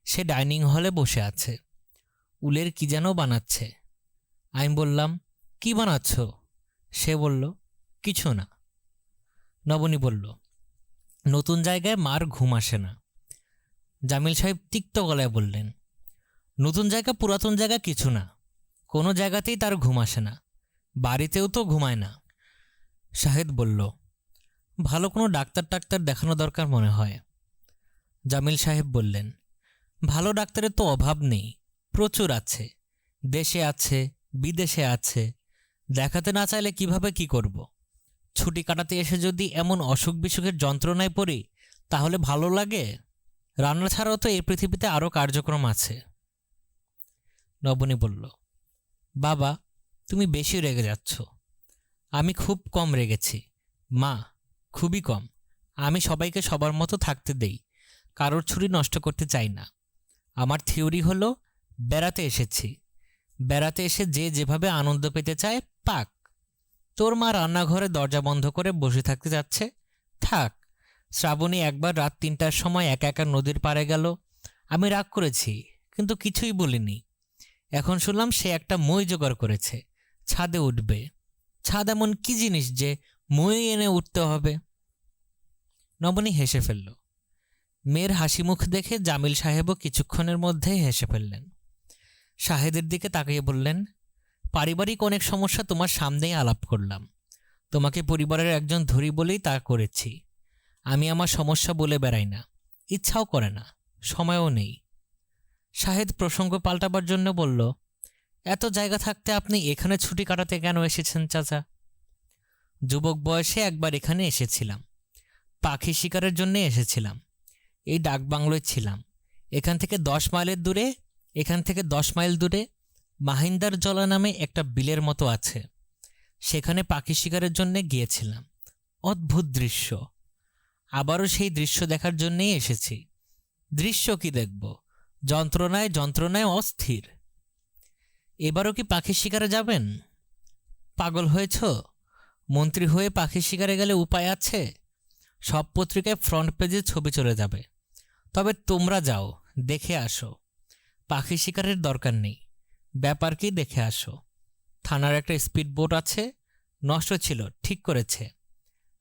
সে ডাইনিং হলে বসে আছে, উলের কি যেন বানাচ্ছে। আমি বললাম, কি বানাচ্ছ? সে বলল, কিছু না। নবনী বলল, নতুন জায়গায় মার ঘুম আসে না। জামিল সাহেব তিক্ত গলায় বললেন, নতুন জায়গা পুরাতন জায়গা কিছু না, কোনো জায়গাতেই তার ঘুম আসে না, বাড়িতেও তো ঘুমায় না। শাহেদ বলল, ভালো কোনো ডাক্তার দেখানো দরকার মনে হয়। জামিল সাহেব বললেন, ভালো ডাক্তারের তো অভাব নেই, প্রচুর আছে। দেশে আছে, বিদেশে আছে। দেখাতে না চাইলে কিভাবে কি করব? ছুটি কাটাতে এসে যদি এমন অসুখ বিসুখের যন্ত্রণায় পড়ি তাহলে ভালো লাগে? রান্না ছাড়াও তো এই পৃথিবীতে আরও কার্যক্রম আছে। নবনী বলল, বাবা, তুমি বেশি রেগে যাচ্ছ। আমি খুব কম রেগেছি মা, খুবই কম। আমি সবাইকে সবার মতো থাকতে দেই, কারোর ছুটি নষ্ট করতে চাই না। আমার থিওরি হলো, বেড়াতে এসেছি, বেড়াতে এসে যে যেভাবে আনন্দ পেতে চায় পাক। তোর মা রান্নাঘরে দরজা বন্ধ করে বসে থাকতে যাচ্ছে, থাক। শ্রাবণী একবার রাত ৩টার সময় একা একা নদীর পাড়ে গেল। আমি রাগ করেছি, কিন্তু কিছুই বলিনি। এখন শুনলাম সে একটা মই জোগাড় করেছে, ছাদে উঠবে। ছাদ এমন কি জিনিস যে মই এনে উঠতে হবে? নবনী হেসে ফেলল। মেয়ের হাসি মুখ দেখে জামিল সাহেবও কিছুক্ষণের মধ্যেই হেসে ফেললেন। শাহেদের দিকে তাকিয়ে বললেন, পারিবারিক অনেক সমস্যা তোমার সামনেই আলাপ করলাম। তোমাকে পরিবারের একজন ধরি বলেই তা করেছি। আমি আমার সমস্যা বলে বেড়াই না, ইচ্ছাও করে না, সময়ও নেই। শাহেদ প্রসঙ্গ পাল্টাবার জন্য বলল, এত জায়গা থাকতে আপনি এখানে ছুটি কাটাতে কেন এসেছেন চাচা? যুবক বয়সে একবার এখানে এসেছিলাম, পাখি শিকারের জন্যে এসেছিলাম। এই ডাকবাংলোয় ছিলাম। এখান থেকে 10 মাইল দূরে মাহিন্দার জলা নামে একটা বিলের মতো আছে, সেখানে পাখি শিকারের জন্যে গিয়েছিলাম। অদ্ভুত দৃশ্য। আবারও সেই দৃশ্য দেখার জন্যেই এসেছি। দৃশ্য কি দেখব? যন্ত্রণায় যন্ত্রণায় অস্থির। এবারও কি পাখি শিকারে যাবেন? পাগল হয়েছ? মন্ত্রী হয়ে পাখি শিকারে গেলে উপায় আছে? সব পত্রিকায় ফ্রন্ট পেজে ছবি চলে যাবে। তবে তোমরা যাও, দেখে আসো। পাখি শিকারের দরকার নেই, ব্যাপার কি দেখে আসো। থানার একটা স্পিড বোট আছে, নষ্ট ছিল, ঠিক করেছে।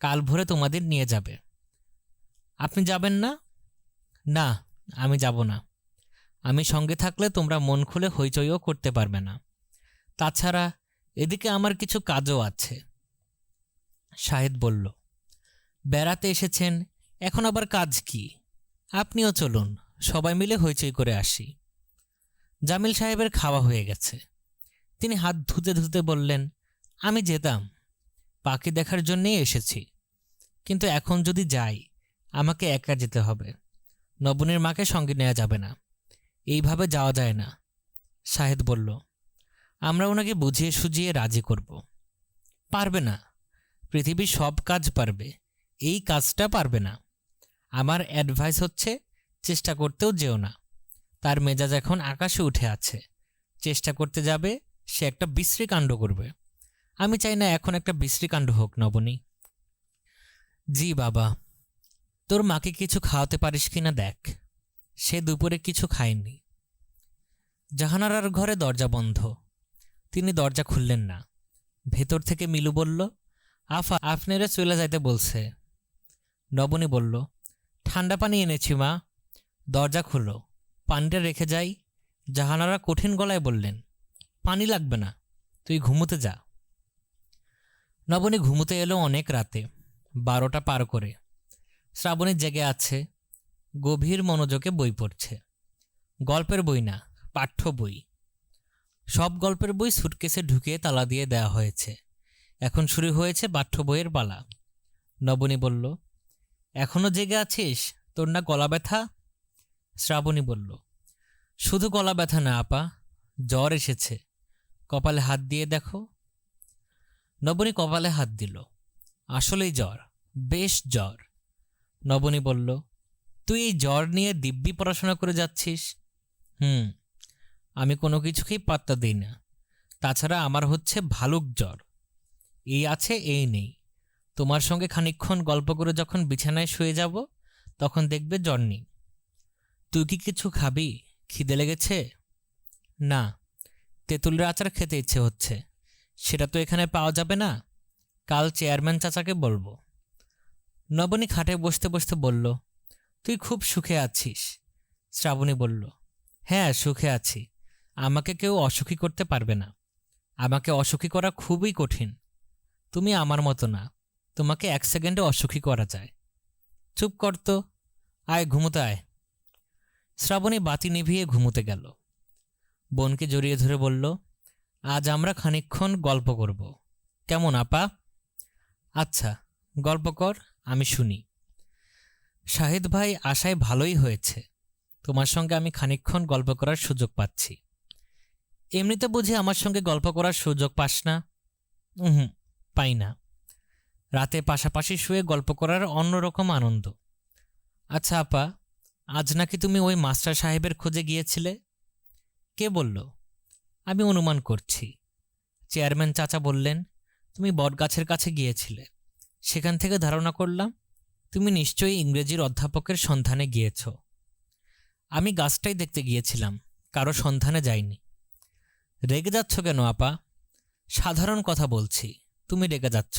কাল ভোরে তোমাদের নিয়ে যাবে। আপনি যাবেন না? না, আমি যাব না। আমি সঙ্গে থাকলে তোমরা মন খুলে হইচইও করতে পারবে না। তাছাড়া এদিকে আমার কিছু কাজও আছে। শাহেদ বলল, বেড়াতে এসেছেন, এখন আবার কাজ কি? আপনিও চলুন, সবাই মিলে হইচই করে আসি। জামিল সাহেবের খাওয়া হয়ে গেছে। তিনি হাত ধুতে ধুতে বললেন, আমি যেতাম, পাখি দেখার জন্যেই এসেছি, কিন্তু এখন যদি যাই আমাকে একা যেতে হবে। নবনীর মাকে সঙ্গে নেওয়া যাবে না, এইভাবে যাওয়া যায় না। শাহেদ বলল, আমরা ওনাকে বুঝিয়ে সুঝিয়ে রাজি করব। পারবে না, পৃথিবীর সব কাজ পারবে, এই কাজটা পারবে না। আমার অ্যাডভাইস হচ্ছে, চেষ্টা করতেও যেও না। তার মেজাজ এখন আকাশে উঠে আছে, চেষ্টা করতে যাবে সে একটা বিশ্রী কাণ্ড করবে। আমি চাই না এখন একটা বিশ্রী কাণ্ড হোক। নবনী, জি বাবা। তোর মাকে কিছু খাওয়াতে পারিস কিনা দেখ, সে দুপুরে কিছু খায়নি। জাহানারার ঘরে দরজা বন্ধ, তিনি দরজা খুললেন না। ভেতর থেকে মিলু বলল, আফা আপনারা চলে যাইতে বলছে। নবনী বলল, ঠান্ডা পানি এনেছি মা, দরজা খুলো, পানিটা রেখে যাই। জাহানারা কঠিন গলায় বললেন, পানি লাগবে না, তুই ঘুমোতে যা। নবনী ঘুমোতে এলো অনেক রাতে, 12টা পার করে। শ্রাবণী জেগে আছে, গভীর মনোযোগে বই পড়ছে। গল্পের বই না, পাঠ্য বই। সব গল্পের বই সুটকেসে ঢুকিয়ে তালা দিয়ে দেওয়া হয়েছে। এখন শুরু হয়েছে পাঠ্য বইয়ের পালা। নবনী বলল, এখনো জেগে আছিস? তোর না গলা ব্যথা? শ্রাবণী বলল, শুধু গলা ব্যথা না আপা, জ্বর এসেছে। কপালে হাত দিয়ে দেখো। নবনী কপালে হাত দিল। আসলেই জ্বর, বেশ জ্বর। নবনী বলল, তুই এই জ্বর নিয়ে দিব্যি পড়াশোনা করে যাচ্ছিস। আমি কোনো কিছুকেই পাত্তা দিই না। তাছাড়া আমার হচ্ছে ভালুক জ্বর, এই আছে এই নেই। তোমার সঙ্গে খানিকক্ষণ গল্প করে যখন বিছানায় শুয়ে যাব তখন দেখবে জ্বর নেই। তুই কি কিছু খাবি? খিদে লেগেছে? না, তেঁতুলের আচার খেতে ইচ্ছে হচ্ছে। সেটা তো এখানে পাওয়া যাবে না, কাল চেয়ারম্যান চাচাকে বলবো। নবনী খাটে বসতে বসতে বলল, তুই খুব সুখে আছিস। শ্রাবণী বলল, হ্যাঁ সুখে আছি, আমাকে কেউ অসুখী করতে পারবে না। আমাকে অসুখী করা খুবই কঠিন। তুমি আমার মতো না, তোমাকে 1 সেকেন্ডে অসুখী করা যায়। চুপ কর তো, আয় ঘুমোতে আয়। শ্রাবণী বাতি নিভিয়ে ঘুমোতে গেল। বোনকে জড়িয়ে ধরে বলল, আজ আমরা খানিকক্ষণ গল্প করব, কেমন আপা? আচ্ছা, গল্প কর, আমি শুনি। শাহিদ ভাই, আশায় ভালোই হয়েছে, তোমার সঙ্গে আমি খানিকক্ষণ গল্প করার সুযোগ পাচ্ছি। এমনিতে বুঝি আমার সঙ্গে গল্প করার সুযোগ পাস না? পাই না। রাতে পাশাপাশি শুয়ে গল্প করার অন্যরকম আনন্দ। আচ্ছা আপা, আজ নাকি তুমি ওই মাস্টার সাহেবের খোঁজে গিয়েছিলে? কে বলল? আমি অনুমান করছি। চেয়ারম্যান চাচা বললেন তুমি বটগাছের কাছে গিয়েছিলে। সেখান থেকে ধারণা করলাম তুমি নিশ্চয়ই ইংরেজির অধ্যাপকের সন্ধানে গিয়েছ। আমি গাছটাই দেখতে গিয়েছিলাম, কারো সন্ধানে যাইনি। রেগে যাচ্ছ কেন আপা? সাধারণ কথা বলছি, তুমি রেগে যাচ্ছ।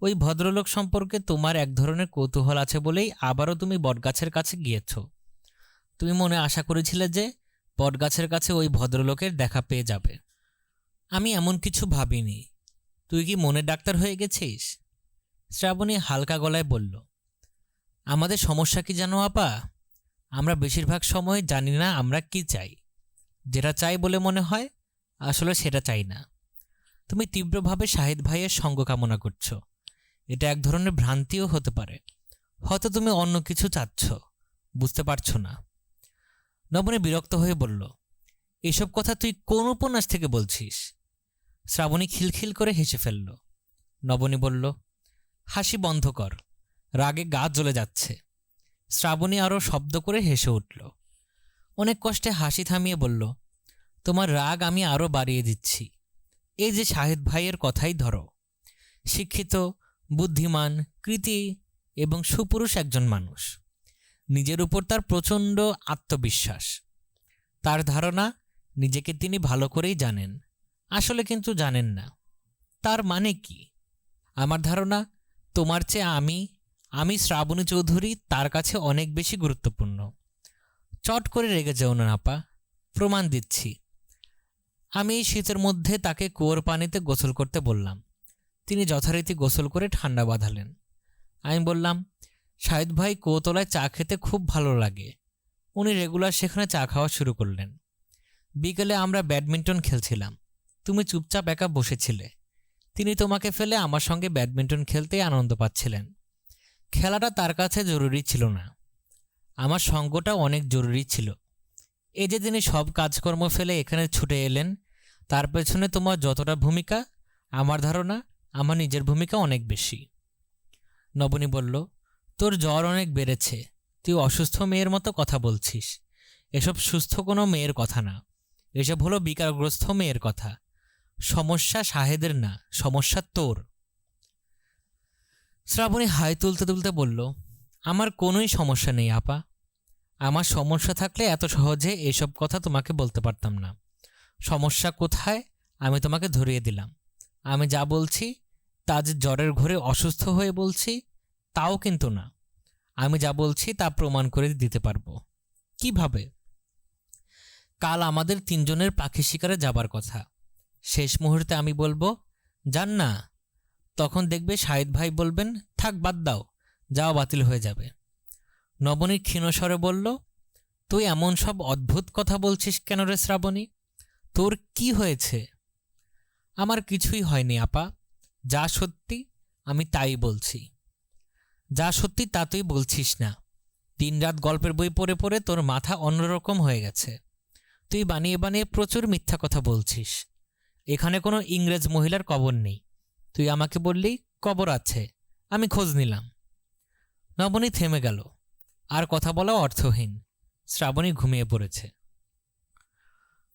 ওই ভদ্রলোক সম্পর্কে তোমার এক ধরনের কৌতূহল আছে বলেই আবারও তুমি বটগাছের কাছে গিয়েছ। তুমি মনে আশা করেছিলে যে বটগাছের কাছে ওই ভদ্রলোকের দেখা পেয়ে যাবে। আমি এমন কিছু ভাবিনি। তুই কি মনের ডাক্তার হয়ে গেছিস? শ্রাবণী হালকা গলায় বলল, আমাদের সমস্যা কি জানো আপা? আমরা বেশিরভাগ সময় জানি না আমরা কি চাই। যেটা চাই বলে মনে হয়, আসলে সেটা চাই না। তুমি তীব্রভাবে শাহিদ ভাইয়ের সঙ্গ কামনা করছো। এটা এক ধরনের ভ্রান্তিও হতে পারে। হয়তো তুমি অন্য কিছু চাচ্ছ, বুঝতে পারছো না। নবনী বিরক্ত হয়ে বলল, এসব কথা তুই কোন উপন্যাস থেকে বলছিস? শ্রাবণী খিলখিল করে হেসে ফেলল। নবনী বলল, হাসি বন্ধ কর, রাগে গা জ্বলে যাচ্ছে। শ্রাবণী আরও শব্দ করে হেসে উঠল। অনেক কষ্টে হাসি থামিয়ে বলল, তোমার রাগ আমি আরও বাড়িয়ে দিচ্ছি। এই যে শাহিদ ভাইয়ের কথাই ধরো, শিক্ষিত, বুদ্ধিমান, কৃতি এবং সুপুরুষ একজন মানুষ। নিজের উপর তার প্রচণ্ড আত্মবিশ্বাস। তার ধারণা নিজেকে তিনি ভালো করেই জানেন, আসলে কিন্তু জানেন না। তার মানে কি? আমার ধারণা তোমার চেয়ে আমি শ্রাবণী চৌধুরী তার কাছে অনেক বেশি গুরুত্বপূর্ণ। চট করে রেগে যেও না আপা, প্রমাণ দিচ্ছি। আমি এই শীতের মধ্যে তাকে কুয়োর পানিতে গোসল করতে বললাম। তিনি যথারীতি গোসল করে ঠান্ডা বাঁধালেন। আমি বললাম, শাহিদ ভাই কুয়োতলায় চা খেতে খুব ভালো লাগে। উনি রেগুলার সেখানে চা খাওয়া শুরু করলেন। বিকেলে আমরা ব্যাডমিন্টন খেলছিলাম। তুমি চুপচাপ একা বসেছিলে। তিনি তোমাকে ফেলে আমার সঙ্গে ব্যাডমিন্টন খেলতেই আনন্দ পাচ্ছিলেন। খেলাটা তার কাছে জরুরি ছিল না, আমার সঙ্গটা অনেক জরুরি ছিল। এই যে তিনি সব কাজকর্ম ফেলে এখানে ছুটে এলেন, তার পেছনে তোমার যতটা ভূমিকা, আমার ধারণা আমার নিজের ভূমিকা অনেক বেশি। নবনী বলল, তোর জ্বর অনেক বেড়েছে, তুই অসুস্থ মেয়ের মতো কথা বলছিস। এসব সুস্থ কোনো মেয়ের কথা না, এসব হলো বিকারগ্রস্ত মেয়ের কথা। সমস্যা শাহেদের না, সমস্যা তোর। শ্রাবণী হাই তুলতে তুলতে বলল, আমার কোনোই সমস্যা নেই আপা। আমার সমস্যা থাকলে এত সহজে এসব কথা তোমাকে বলতে পারতাম না। সমস্যা কোথায় আমি তোমাকে ধরিয়ে দিলাম। আমি যা বলছি তা যে জ্বরের ঘোরে অসুস্থ হয়ে বলছি তাও কিন্তু না। আমি যা বলছি তা প্রমাণ করে দিতে পারবো। কিভাবে? কাল আমাদের 3 জনের পাখি শিকারে যাবার কথা। শেষ মুহূর্তে আমি বলবো যান না, তখন দেখবে শাহিদ ভাই বলবেন থাক বাদ দাও, যাওয়া বাতিল হয়ে যাবে। নবনী ক্ষীণস্বরে বলল, তুই এমন সব অদ্ভুত কথা বলছিস কেন রে শ্রাবণী? তোর কি হয়েছে? আমার কিছুই হয়নি আপা, যা সত্যি আমি তাই বলছি। যা সত্যি তা তুই বলছিস না। দিনরাত গল্পের বই পড়ে পড়ে তোর মাথা অন্যরকম হয়ে গেছে। তুই বানিয়ে বানিয়ে প্রচুর মিথ্যা কথা বলছিস। এখানে কোনো ইংরেজ মহিলার কবর নেই। তুই আমাকে বললি কবর আছে, আমি খোঁজ নিলাম। নবনী থেমে গেল। আর কথা বলা অর্থহীন। শ্রাবণী ঘুমিয়ে পড়েছে।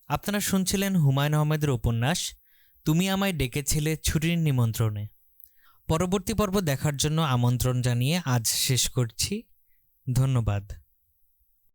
আপনারা শুনছিলেন হুমায়ুন আহমেদের উপন্যাস তুমি আমায় ডেকেছিলে ছুটির নিমন্ত্রণে। পরবর্তী পর্ব দেখার জন্য আমন্ত্রণ জানিয়ে আজ শেষ করছি। ধন্যবাদ।